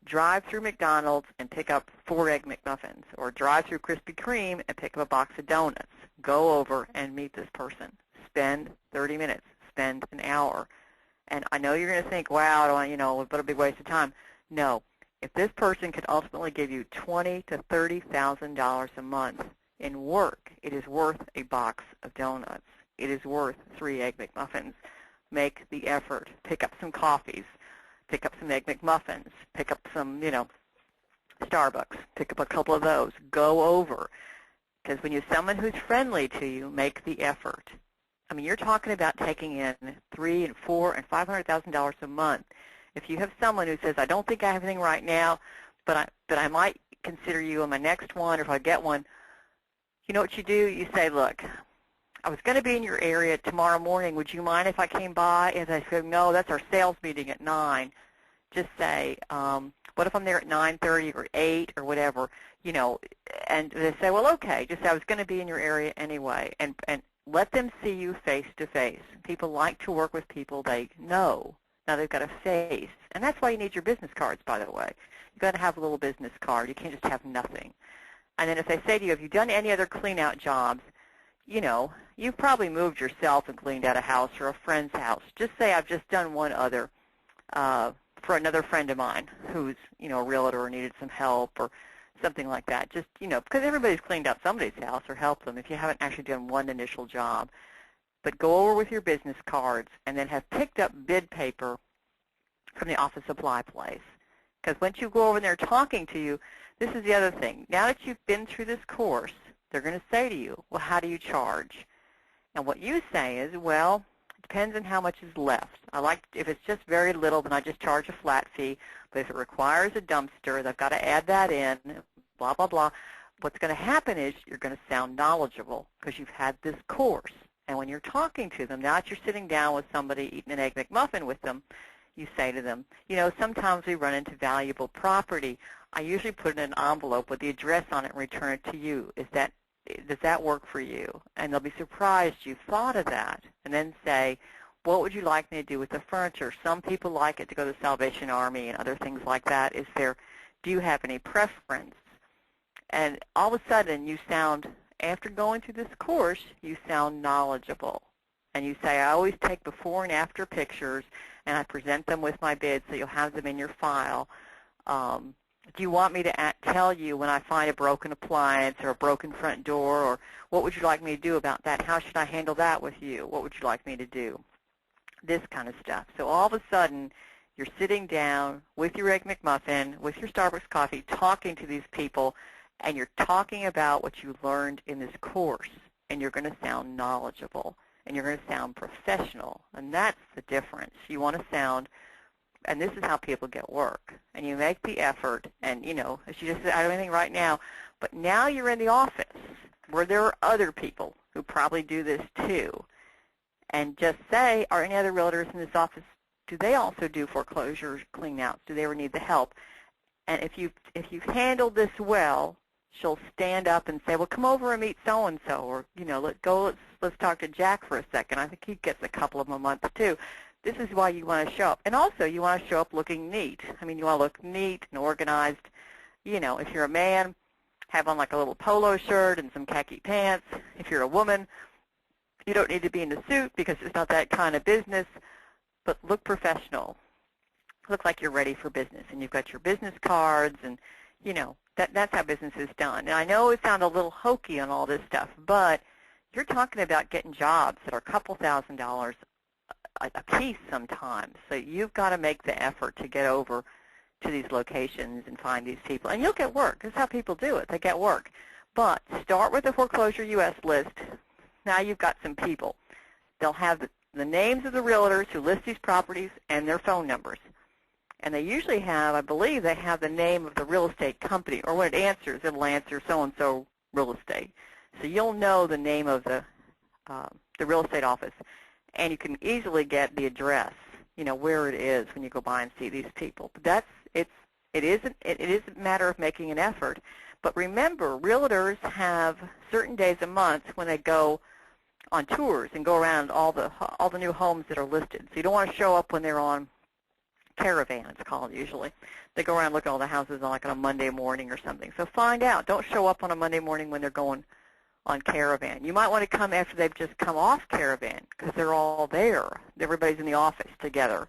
drive through McDonald's and pick up 4 Egg McMuffins, or drive through Krispy Kreme and pick up a box of donuts. Go over and meet this person. Spend 30 minutes. Spend an hour. And I know you're going to think, wow, what a big waste of time. No. If this person could ultimately give you $20,000 to $30,000 a month in work, it is worth a box of donuts. It is worth 3 Egg McMuffins. Make the effort. Pick up some coffees. Pick up some Egg McMuffins. Pick up some, Starbucks. Pick up a couple of those. Go over. Because when you have someone who's friendly to you, make the effort. I mean, you're talking about taking in $300,000 and $400,000 and $500,000 a month. If you have someone who says, I don't think I have anything right now, but I might consider you on my next one, or if I get one, you know what you do? You say, look, I was going to be in your area tomorrow morning. Would you mind if I came by? And I said, no, that's our sales meeting at 9. just say, what if I'm there at 9:30 or 8 or whatever, and they say, well, okay, just say I was going to be in your area anyway, and let them see you face to face. People like to work with people they know. Now they've got a face, and that's why you need your business cards, by the way. You've got to have a little business card. You can't just have nothing. And then if they say to you, have you done any other clean-out jobs, you've probably moved yourself and cleaned out a house or a friend's house. Just say, I've just done one other for another friend of mine who's, a realtor or needed some help or something like that. Just, because everybody's cleaned out somebody's house or helped them if you haven't actually done one initial job. But go over with your business cards and then have picked up bid paper from the office supply place. Because once you go over there talking to you, this is the other thing. Now that you've been through this course, they're going to say to you, well, how do you charge? And what you say is, well, it depends on how much is left. If it's just very little, then I just charge a flat fee. But if it requires a dumpster, they've got to add that in, blah, blah, blah. What's going to happen is you're going to sound knowledgeable because you've had this course. And when you're talking to them, now that you're sitting down with somebody eating an Egg McMuffin with them, you say to them, sometimes we run into valuable property. I usually put it in an envelope with the address on it and return it to you. Does that work for you? And they'll be surprised you thought of that. And then say, what would you like me to do with the furniture? Some people like it to go to the Salvation Army and other things like that. Do you have any preference? And all of a sudden you sound, after going through this course, you sound knowledgeable. And you say, I always take before and after pictures, and I present them with my bids so you'll have them in your file. Do you want me to tell you when I find a broken appliance or a broken front door, or what would you like me to do about that? How should I handle that with you? What would you like me to do? This kind of stuff. So all of a sudden, you're sitting down with your Egg McMuffin, with your Starbucks coffee, talking to these people, and you're talking about what you learned in this course, and you're going to sound knowledgeable, and you're going to sound professional, and that's the difference. You want to sound, and this is how people get work, and you make the effort, and, as you just said, I don't have anything right now, but now you're in the office where there are other people who probably do this too, and just say, are any other realtors in this office, do they also do foreclosures, clean-outs? Do they ever need the help? And if you've handled this well, she'll stand up and say, well, come over and meet so-and-so, or, let's talk to Jack for a second. I think he gets a couple of them a month, too. This is why you want to show up. And also, you want to show up looking neat. I mean, you want to look neat and organized. If you're a man, have on like a little polo shirt and some khaki pants. If you're a woman, you don't need to be in a suit because it's not that kind of business, but look professional. Look like you're ready for business, and you've got your business cards, and, that's how business is done. And I know it sounds a little hokey on all this stuff, but you're talking about getting jobs that are a couple $1,000s a piece sometimes. So you've got to make the effort to get over to these locations and find these people. And you'll get work. That's how people do it. They get work. But start with the Foreclosure U.S. list. Now you've got some people. They'll have the names of the realtors who list these properties and their phone numbers. And they usually have, I believe, they have the name of the real estate company. Or when it answers, it'll answer so-and-so real estate. So you'll know the name of the real estate office. And you can easily get the address, where it is when you go by and see these people. But it is a matter of making an effort. But remember, realtors have certain days a month when they go on tours and go around all the new homes that are listed. So you don't want to show up when they're on Caravan, it's called usually. They go around and look at all the houses on a Monday morning or something. So find out. Don't show up on a Monday morning when they're going on Caravan. You might want to come after they've just come off Caravan because they're all there. Everybody's in the office together.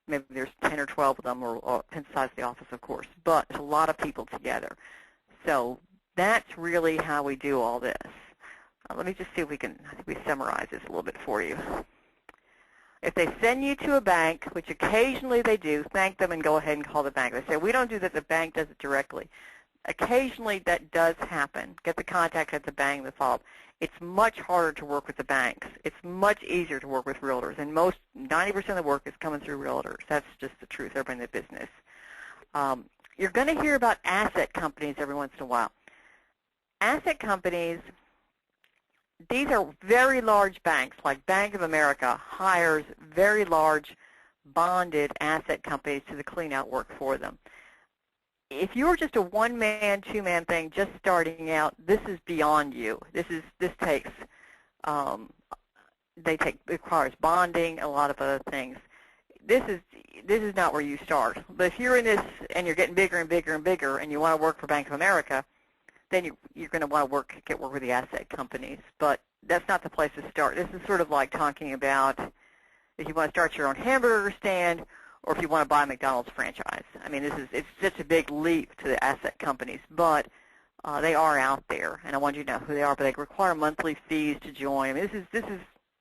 Maybe there's 10 or 12 of them, or depends on the size of the office, of course. But there's a lot of people together. So that's really how we do all this. Let me just see if we summarize this a little bit for you. If they send you to a bank, which occasionally they do, thank them and go ahead and call the bank. They say, we don't do that, the bank does it directly. Occasionally that does happen. Get the contact at the bank, the follow-up. It's much harder to work with the banks. It's much easier to work with realtors, and 90% of the work is coming through realtors. That's just the truth. Everybody in the business. You're going to hear about asset companies every once in a while. Asset companies, these are very large banks, like Bank of America hires very large bonded asset companies to clean out work for them. If you're just a one-man, two-man thing just starting out, this is beyond you. This takes requires bonding, a lot of other things. This is not where you start. But if you're in this and you're getting bigger and bigger and bigger, and you want to work for Bank of America, then you're going to want to get work with the asset companies. But that's not the place to start. This is sort of like talking about if you want to start your own hamburger stand, or if you want to buy a McDonald's franchise. I mean, it's such a big leap to the asset companies, but they are out there, and I want you to know who they are. But they require monthly fees to join. I mean, this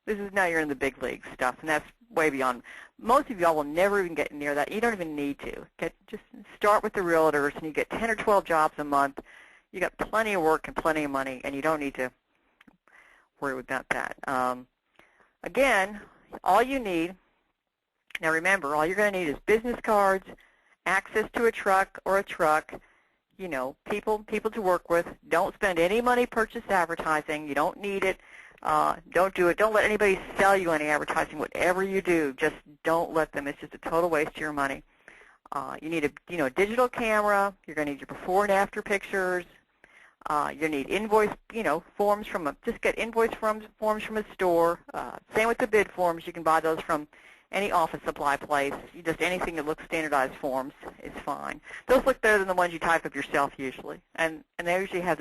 is now you're in the big league stuff, and that's way beyond. Most of y'all will never even get near that. You don't even need to. Just start with the realtors, and you get 10 or 12 jobs a month. You got plenty of work and plenty of money, and you don't need to worry about that. Again, all you need. Now remember, all you're going to need is business cards, access to a truck or a truck, you know, people to work with. Don't spend any money purchase advertising. You don't need it. Don't do it. Don't let anybody sell you any advertising. Whatever you do, just don't let them. It's just a total waste of your money. You need a digital camera. You're going to need your before and after pictures. You need invoice, forms just get invoice forms from a store. Same with the bid forms. You can buy those from any office supply place. Just anything that looks standardized forms is fine. Those look better than the ones you type up yourself usually, and they usually have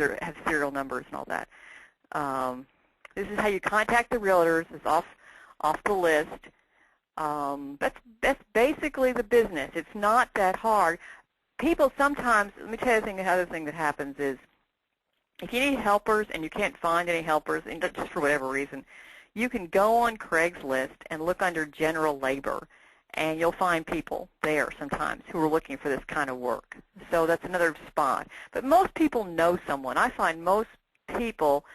serial numbers and all that. This is how you contact the realtors. It's off the list. That's basically the business. It's not that hard. People sometimes, let me tell you another thing that happens is, if you need helpers and you can't find any helpers, and just for whatever reason, you can go on Craigslist and look under general labor, and you'll find people there sometimes who are looking for this kind of work. So that's another spot. But most people know someone. I find most people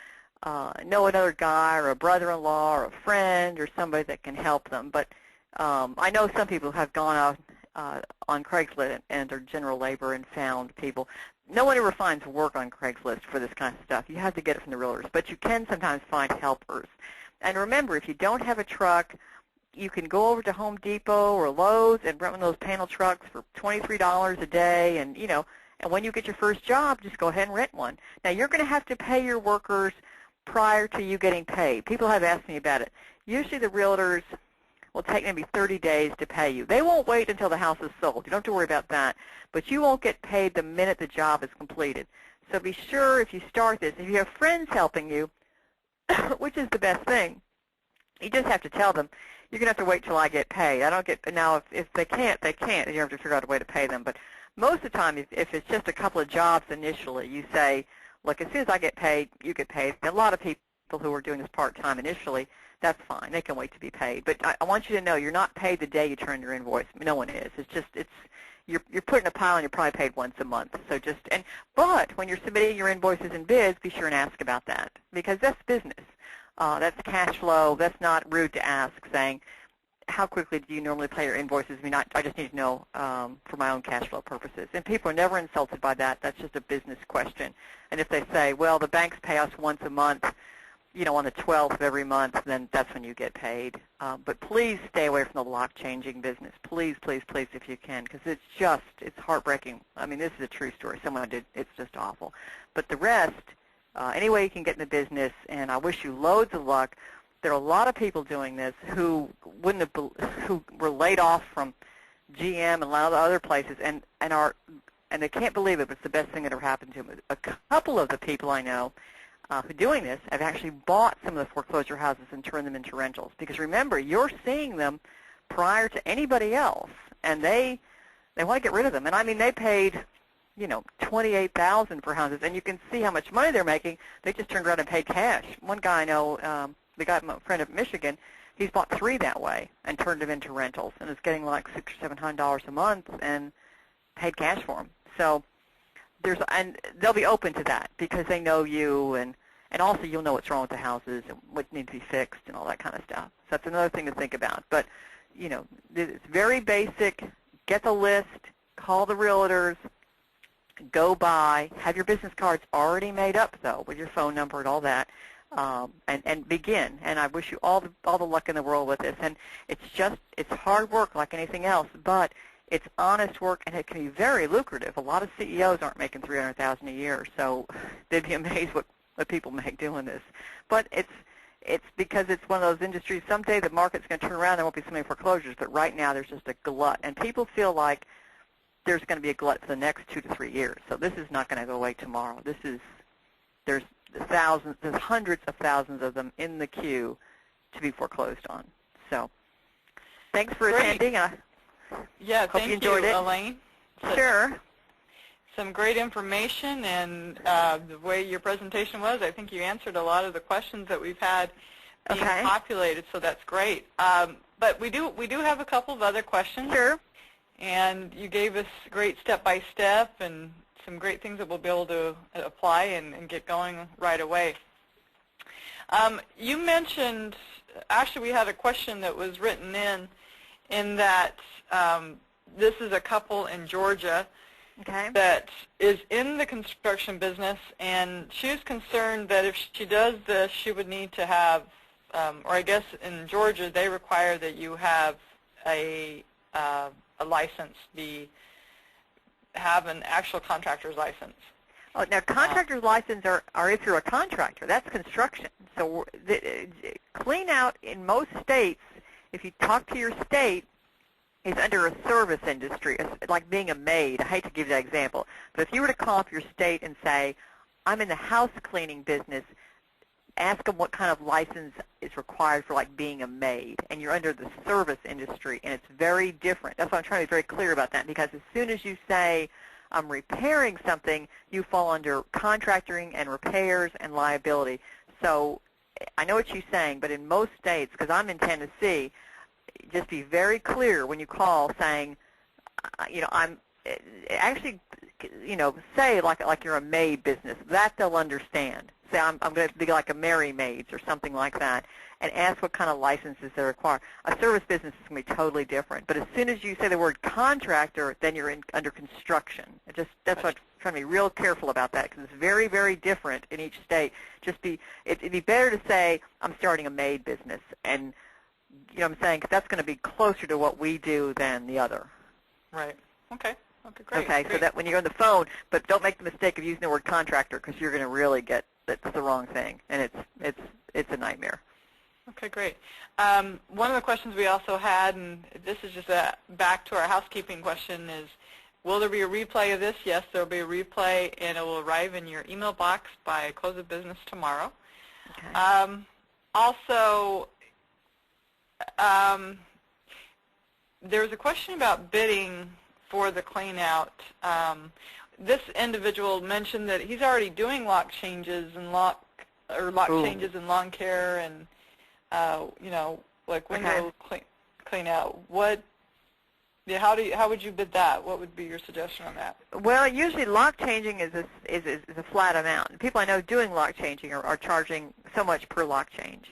know another guy or a brother-in-law or a friend or somebody that can help them. But I know some people have gone out on Craigslist and their general labor and found people. No one ever finds work on Craigslist for this kind of stuff. You have to get it from the realtors, but you can sometimes find helpers. And remember, if you don't have a truck, you can go over to Home Depot or Lowe's and rent one of those panel trucks for $23 a day. And and when you get your first job, just go ahead and rent one. Now you're going to have to pay your workers prior to you getting paid. People have asked me about it. Usually the realtors will take maybe 30 days to pay you. They won't wait until the house is sold. You don't have to worry about that. But you won't get paid the minute the job is completed. So be sure if you start this, if you have friends helping you, which is the best thing, you just have to tell them, you're going to have to wait till I get paid. I don't get, now if they can't, they can't, and you have to figure out a way to pay them. But most of the time, if it's just a couple of jobs initially, you say, look, as soon as I get paid, you get paid. And a lot of people who are doing this part-time initially, that's fine. They can wait to be paid. But I want you to know you're not paid the day you turn your invoice. No one is. You're put in a pile and you're probably paid once a month. So but when you're submitting your invoices and bids, be sure and ask about that, because that's business. That's cash flow. That's not rude to ask, saying, how quickly do you normally pay your invoices? I just need to know for my own cash flow purposes. And people are never insulted by that. That's just a business question. And if they say, well, the banks pay us once a month, on the 12th of every month, then that's when you get paid. But please stay away from the lock-changing business. Please, please, please, if you can, because it's heartbreaking. I mean, this is a true story. Someone did, it's just awful. But the rest, any way you can get in the business, and I wish you loads of luck. There are a lot of people doing this who who were laid off from GM and a lot of other places, and they can't believe it, but it's the best thing that ever happened to them. A couple of the people I know who are doing this have actually bought some of the foreclosure houses and turned them into rentals. Because remember, you're seeing them prior to anybody else, and they want to get rid of them. And I mean, they paid, $28,000 for houses, and you can see how much money they're making. They just turned around and paid cash. One guy I know, the guy, my friend of Michigan, he's bought 3 that way and turned them into rentals, and is getting like $600 or $700 a month and paid cash for them. So and they'll be open to that because they know you, and also you'll know what's wrong with the houses and what needs to be fixed and all that kind of stuff. So that's another thing to think about. But it's very basic. Get the list, call the realtors, go by. Have your business cards already made up though, with your phone number and all that. and begin. And I wish you all the luck in the world with this. And it's hard work like anything else, but it's honest work, and it can be very lucrative. A lot of CEOs aren't making $300,000 a year, so they'd be amazed what people make doing this. But it's because it's one of those industries. Someday the market's going to turn around. There won't be so many foreclosures, but right now there's just a glut, and people feel like there's going to be a glut for the next 2 to 3 years. So this is not going to go away tomorrow. There's thousands, there's hundreds of thousands of them in the queue to be foreclosed on. So thanks for attending. Yeah, hope you enjoyed it. Elaine. Sure. Some great information, and the way your presentation was, I think you answered a lot of the questions that we've had being populated, so that's great. But we do have a couple of other questions. Sure. And you gave us great step-by-step and some great things that we'll be able to apply and get going right away. You mentioned, actually we had a question that was written in that this is a couple in Georgia that is in the construction business, and she was concerned that if she does this, she would need to have, or I guess in Georgia they require that you have a license, have an actual contractor's license. Oh, now contractor's license are if you're a contractor. That's construction. So clean out in most states, if you talk to your state, is under a service industry. It's like being a maid. I hate to give that example, but if you were to call up your state and say, I'm in the house cleaning business, ask them what kind of license is required for like being a maid, and you're under the service industry, and it's very different. That's why I'm trying to be very clear about that, because as soon as you say I'm repairing something, you fall under contracting and repairs and liability. So I know what you're saying, but in most states, because I'm in Tennessee, just be very clear when you call saying, I'm actually, say like you're a maid business. That they'll understand. Say I'm going to be like a Mary Maids or something like that, and ask what kind of licenses they require. A service business is going to be totally different. But as soon as you say the word contractor, then you're under construction. That's what I'm trying to be real careful about that, because it's very, very different in each state. It'd be better to say I'm starting a maid business, and what I'm saying, 'cause that's going to be closer to what we do than the other. Right. Okay. Okay, great. Okay, great. So that when you're on the phone, but don't make the mistake of using the word contractor, because you're going to really get that's the wrong thing, and it's a nightmare. Okay, great. One of the questions we also had, and this is just back to our housekeeping question, is will there be a replay of this? Yes, there will be a replay, and it will arrive in your email box by close of business tomorrow. Okay. Also, there was a question about bidding for the clean out. This individual mentioned that he's already doing lock changes and changes in lawn care and like window clean out. How would you bid that? What would be your suggestion on that? Well, usually lock changing is a flat amount. People I know doing lock changing are charging so much per lock change.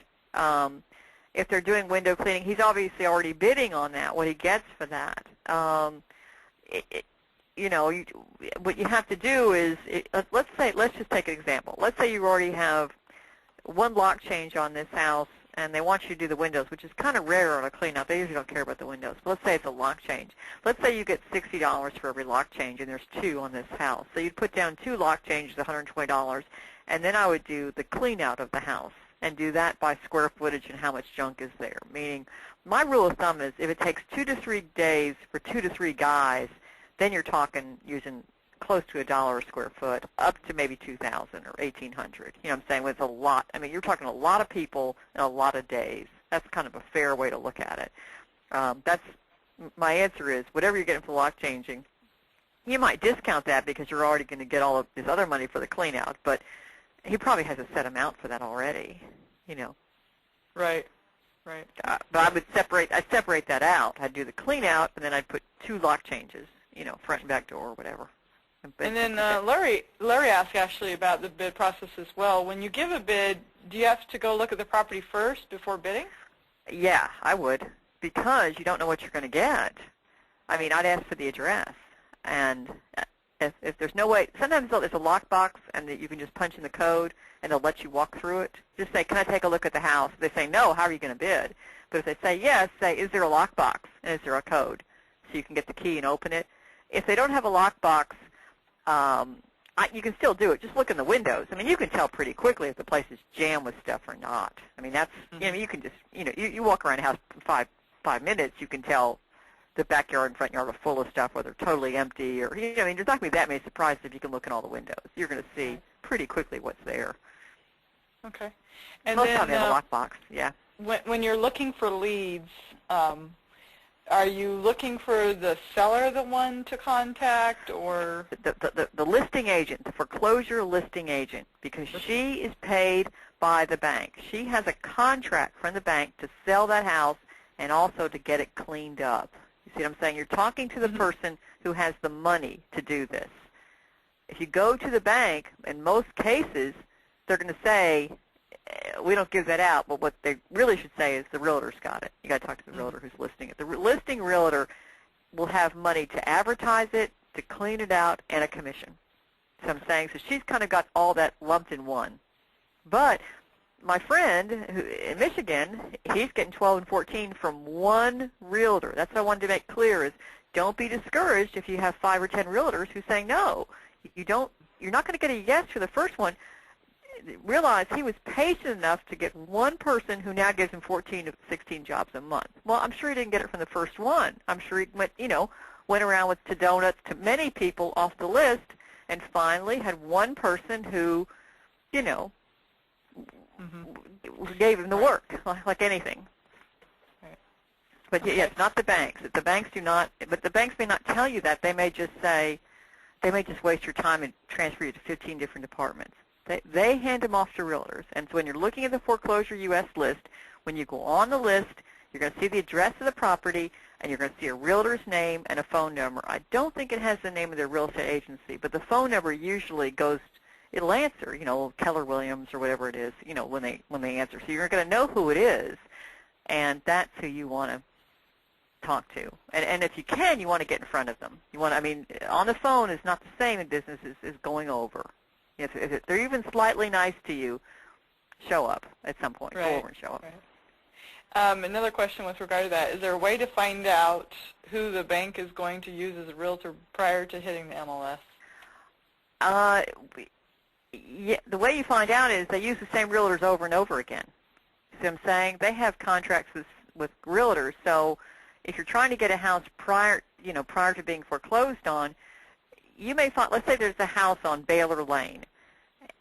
If they're doing window cleaning, he's obviously already bidding on that, what he gets for that. What you have to do is, let's just take an example. Let's say you already have one lock change on this house, and they want you to do the windows, which is kind of rare on a clean out. They usually don't care about the windows. But let's say it's a lock change. Let's say you get $60 for every lock change, and there's 2 on this house. So you'd put down 2 lock changes, $120, and then I would do the clean out of the house and do that by square footage and how much junk is there. Meaning, my rule of thumb is if it takes 2 to 3 days for 2 to 3 guys, then you're talking using close to $1 a square foot, up to maybe $2,000 or $1,800. You know what I'm saying? It's a lot. I mean, you're talking a lot of people in a lot of days. That's kind of a fair way to look at it. That's my answer is whatever you're getting for lock changing, you might discount that because you're already going to get all of this other money for the clean out, but he probably has a set amount for that already, Right, right. But I'd separate that out. I'd do the clean out, and then I'd put 2 lock changes, front and back door or whatever. And then Larry asked actually about the bid process as well. When you give a bid, do you have to go look at the property first before bidding? Yeah, I would, because you don't know what you're going to get. I mean, I'd ask for the address, and If there's no way, sometimes there's a lockbox and that you can just punch in the code and they'll let you walk through it. Just say, can I take a look at the house? If they say no, how are you going to bid? But if they say yes, say, is there a lockbox and is there a code? So you can get the key and open it. If they don't have a lockbox, you can still do it. Just look in the windows. I mean, you can tell pretty quickly if the place is jammed with stuff or not. I mean, that's, you can just, you walk around the house for five minutes, you can tell the backyard and front yard are full of stuff, or they're totally empty, or, I mean, there's not going to be that many surprises if you can look in all the windows. You're going to see pretty quickly what's there. Okay. And most then, time they have a lockbox, yeah. When you're looking for leads, are you looking for the seller the one to contact, or? The listing agent, the foreclosure listing agent, because she is paid by the bank. She has a contract from the bank to sell that house and also to get it cleaned up. You see what I'm saying? You're talking to the person who has the money to do this. If you go to the bank, in most cases, they're going to say, we don't give that out, but what they really should say is the realtor's got it. You got to talk to the realtor who's listing it. The listing realtor will have money to advertise it, to clean it out, and a commission. So I'm saying, so she's kind of got all that lumped in one. But my friend in Michigan, he's getting 12 and 14 from one realtor. That's what I wanted to make clear is don't be discouraged if you have 5 or 10 realtors who say no. You're not going to get a yes for the first one. Realize he was patient enough to get one person who now gives him 14 to 16 jobs a month. Well, I'm sure he didn't get it from the first one. I'm sure he went around to donuts to many people off the list and finally had one person who, gave him the work, like anything. Right. But yeah, it's not the banks. The banks do not, but the banks may not tell you that. They may just say, they may just waste your time and transfer you to 15 different departments. They hand them off to realtors. And so when you're looking at the Foreclosure U.S. list, when you go on the list, you're going to see the address of the property, and you're going to see a realtor's name and a phone number. I don't think it has the name of their real estate agency, but the phone number usually goes, it'll answer, Keller Williams or whatever it is, when they answer. So you're going to know who it is, and that's who you want to talk to. And if you can, you want to get in front of them. On the phone is not the same in business as going over. If they're even slightly nice to you, show up at some point. Right. Go over and show up. Right. Another question with regard to that, is there a way to find out who the bank is going to use as a realtor prior to hitting the MLS? Yeah, the way you find out is they use the same realtors over and over again. See what I'm saying? They have contracts with realtors, so if you're trying to get a house prior to being foreclosed on, you may find, let's say there's a house on Baylor Lane,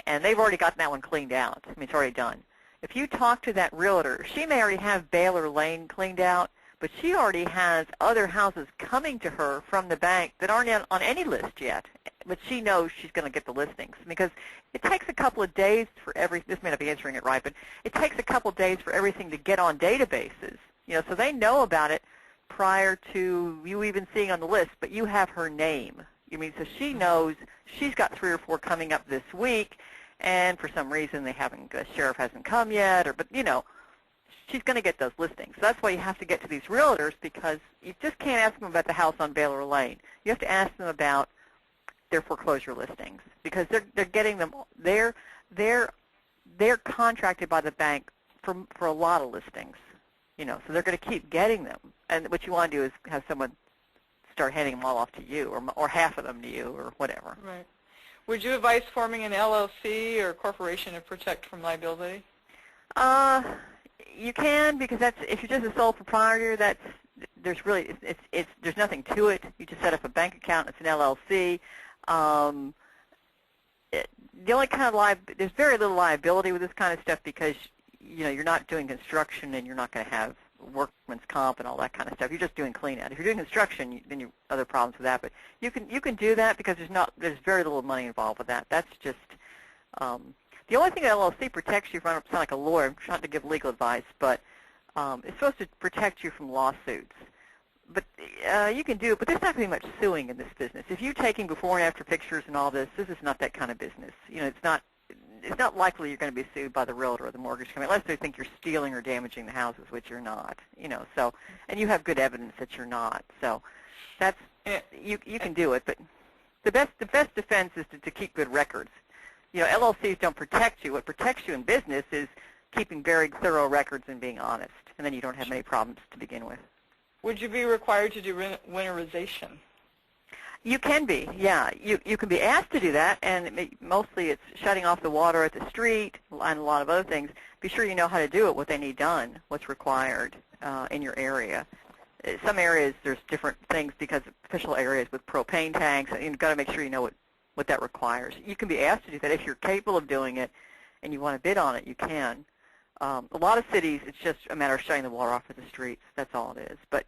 and they've already gotten that one cleaned out. I mean, it's already done. If you talk to that realtor, she may already have Baylor Lane cleaned out, but she already has other houses coming to her from the bank that aren't on any list yet, but she knows she's going to get the listings because it takes a couple of days for this may not be answering it right, but it takes a couple of days for everything to get on databases, so they know about it prior to you even seeing on the list, but you have her name. So she knows she's got 3 or 4 coming up this week, and for some reason the sheriff hasn't come yet, but she's going to get those listings. So that's why you have to get to these realtors, because you just can't ask them about the house on Baylor Lane. You have to ask them about their foreclosure listings, because they're getting them. They're contracted by the bank for a lot of listings, so they're going to keep getting them. And what you want to do is have someone start handing them all off to you, or half of them to you, or whatever. Right. Would you advise forming an LLC or corporation to protect from liability? You can, because if you're just a sole proprietor, there's nothing to it. You just set up a bank account. It's an LLC. The only kind of there's very little liability with this kind of stuff, because you're not doing construction and you're not going to have workman's comp and all that kind of stuff. You're just doing clean out. If you're doing construction, then you other problems with that. But you can do that because there's very little money involved with that. That's just the only thing that LLC protects you from. I don't sound like a lawyer. I'm trying to give legal advice, but it's supposed to protect you from lawsuits. But you can do it. But there's not going to be much suing in this business. If you're taking before and after pictures and all this is not that kind of business. It's not likely you're going to be sued by the realtor or the mortgage company unless they think you're stealing or damaging the houses, which you're not. So, and you have good evidence that you're not. So, that's you can do it, but the best defense is to keep good records. You know, LLCs don't protect you. What protects you in business is keeping very thorough records and being honest, and then you don't have many problems to begin with. Would you be required to do winterization? You can be, yeah. You can be asked to do that, and mostly it's shutting off the water at the street and a lot of other things. Be sure you know how to do it, what they need done, what's required in your area. Some areas there's different things because of official areas with propane tanks, and you've got to make sure you know what that requires. You can be asked to do that. If you're capable of doing it and you want to bid on it, you can. A lot of cities, it's just a matter of shutting the water off at the streets. That's all it is. But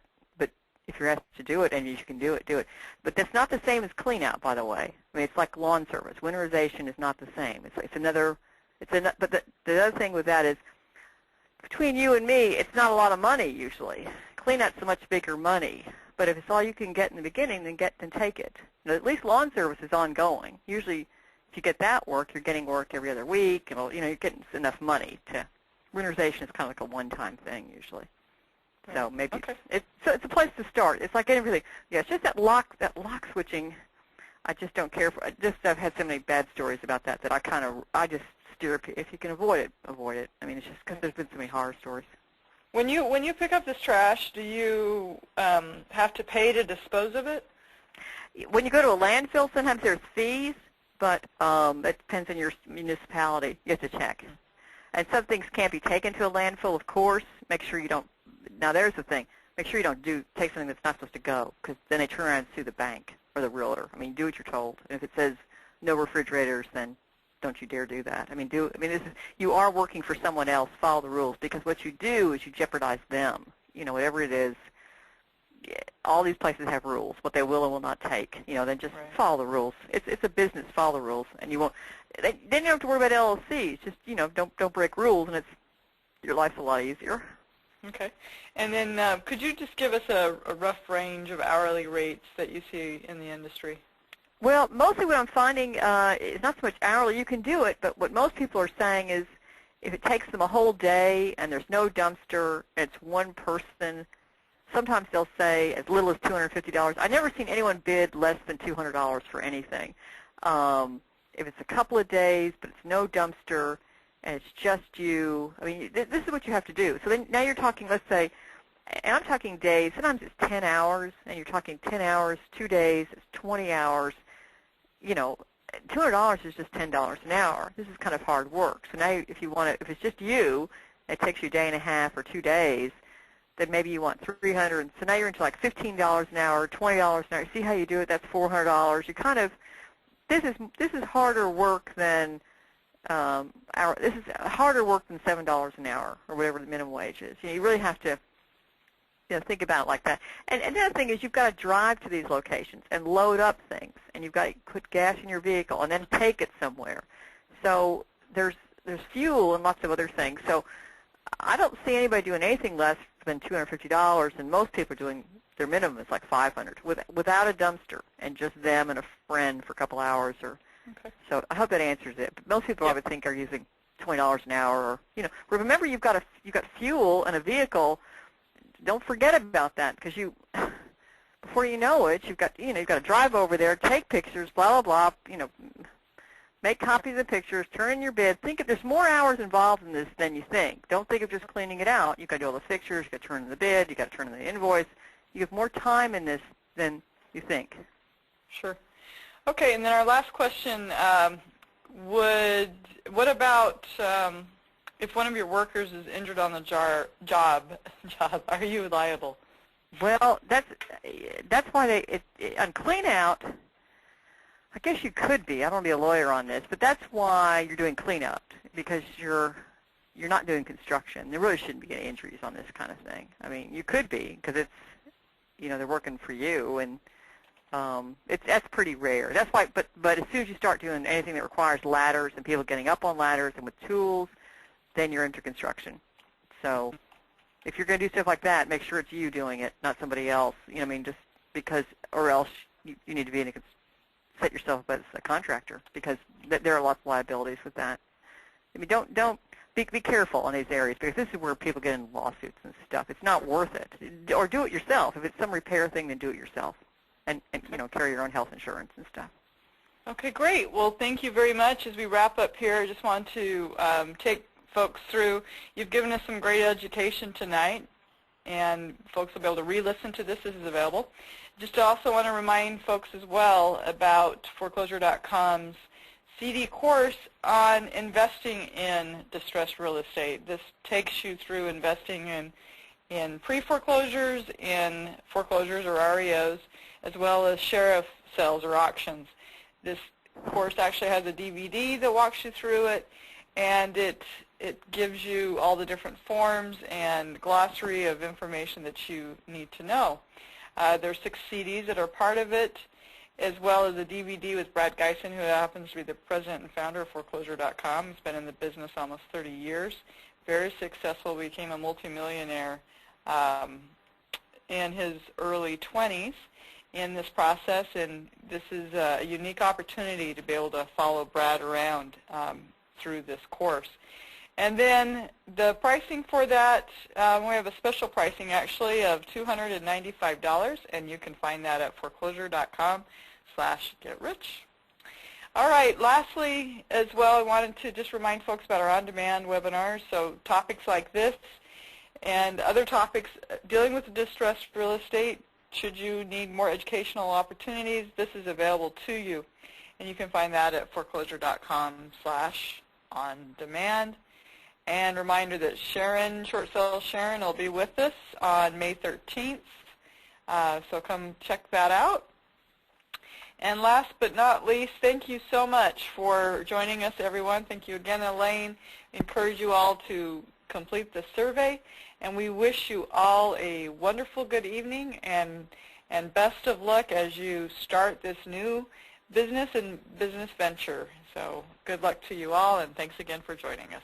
if you're asked to do it and you can do it, do it. But that's not the same as clean out, by the way. I mean, it's like lawn service. Winterization is not the same. But the other thing with that is, between you and me, it's not a lot of money usually. Clean out's so much bigger money. But if it's all you can get in the beginning, then take it. You know, at least lawn service is ongoing. Usually, if you get that work, you're getting work every other week, and you're getting enough money to. Winterization is kind of like a one-time thing usually. So maybe it's a place to start. It's like everything. Yeah, it's just that lock switching. I just don't care for. I've had so many bad stories about that I just steer. If you can avoid it, avoid it. I mean, it's just because there's been so many horror stories. When you pick up this trash, do you have to pay to dispose of it? When you go to a landfill, sometimes there's fees, but it depends on your municipality. You have to check. And some things can't be taken to a landfill, of course. Make sure you don't. Now, there's the thing. Make sure you don't take something that's not supposed to go, because then they turn around and sue the bank or the realtor. I mean, do what you're told. And if it says no refrigerators, then don't you dare do that. I mean, you are working for someone else. Follow the rules, because what you do is you jeopardize them. You know, whatever it is. All these places have rules, what they will and will not take. You know, then just follow the rules. It's a business. Follow the rules, and you won't. Then you don't have to worry about LLCs. Just don't break rules, and your life's a lot easier. Okay, and then could you just give us a rough range of hourly rates that you see in the industry? Well, mostly what I'm finding is not so much hourly. You can do it, but what most people are saying is if it takes them a whole day and there's no dumpster, it's one person. Sometimes they'll say as little as $250. I've never seen anyone bid less than $200 for anything. If it's a couple of days, but it's no dumpster, and it's just you, I mean, this is what you have to do. So then now you're talking, let's say, and I'm talking days. Sometimes it's 10 hours, and you're talking 10 hours, 2 days, it's 20 hours. You know, $200 is just $10 an hour. This is kind of hard work. So now if it's just you, it takes you a day and a half or 2 days, then maybe you want $300. So now you're into like $15 an hour, $20 an hour. See how you do it? That's $400. You kind of, this is harder work than this is harder work than $7 an hour or whatever the minimum wage is. You really have to think about it like that. And another thing is you've got to drive to these locations and load up things, and you've got to put gas in your vehicle and then take it somewhere. So there's fuel and lots of other things. So I don't see anybody doing anything less than $250, and most people are doing their minimum is like $500 without a dumpster and just them and a friend for a couple hours. So I hope that answers it. But most people I would think are using $20 an hour, or remember you've got fuel and a vehicle. Don't forget about that, because before you know it, you've got to drive over there, take pictures, blah blah blah. Make copies of the pictures, turn in your bid. Think if there's more hours involved in this than you think. Don't think of just cleaning it out. You've got to do all the pictures. You've got to turn in the bid. You've got to turn in the invoice. You have more time in this than you think. Sure. Okay, and then our last question, what about if one of your workers is injured on the job, are you liable? Well, that's why on clean out, I guess you could be. I don't want to be a lawyer on this, but that's why you're doing clean out, because you're not doing construction. There really shouldn't be any injuries on this kind of thing. I mean, you could be, because it's they're working for you, and that's pretty rare. That's why. But as soon as you start doing anything that requires ladders and people getting up on ladders and with tools, then you're into construction. So if you're going to do stuff like that, make sure it's you doing it, not somebody else. I mean, just because, or else you need to be set yourself up as a contractor, because there are lots of liabilities with that. I mean, don't be careful in these areas, because this is where people get in lawsuits and stuff. It's not worth it. Or do it yourself. If it's some repair thing, then do it yourself, and carry your own health insurance and stuff. Okay, great. Well, thank you very much. As we wrap up here, I just want to take folks through. You've given us some great education tonight, and folks will be able to re-listen to this. This is available. Just also want to remind folks as well about Foreclosure.com's CD course on investing in distressed real estate. This takes you through investing in pre-foreclosures, in foreclosures or REOs, as well as sheriff sales or auctions. This course actually has a DVD that walks you through it, and it gives you all the different forms and glossary of information that you need to know. There are 6 CDs that are part of it, as well as a DVD with Brad Geisen, who happens to be the president and founder of Foreclosure.com. He's been in the business almost 30 years. Very successful. Became a multimillionaire in his early 20s in this process, and this is a unique opportunity to be able to follow Brad around through this course. And then the pricing for that, we have a special pricing actually of $295, and you can find that at foreclosure.com/getrich. All right, lastly as well, I wanted to just remind folks about our on-demand webinars. So topics like this and other topics dealing with distressed real estate, should you need more educational opportunities, this is available to you. And you can find that at foreclosure.com/on-demand. And reminder that Sharon, Short Sale Sharon, will be with us on May 13th. So come check that out. And last but not least, thank you so much for joining us, everyone. Thank you again, Elaine. I encourage you all to complete the survey. And we wish you all a wonderful good evening and best of luck as you start this new business and business venture. So good luck to you all, and thanks again for joining us.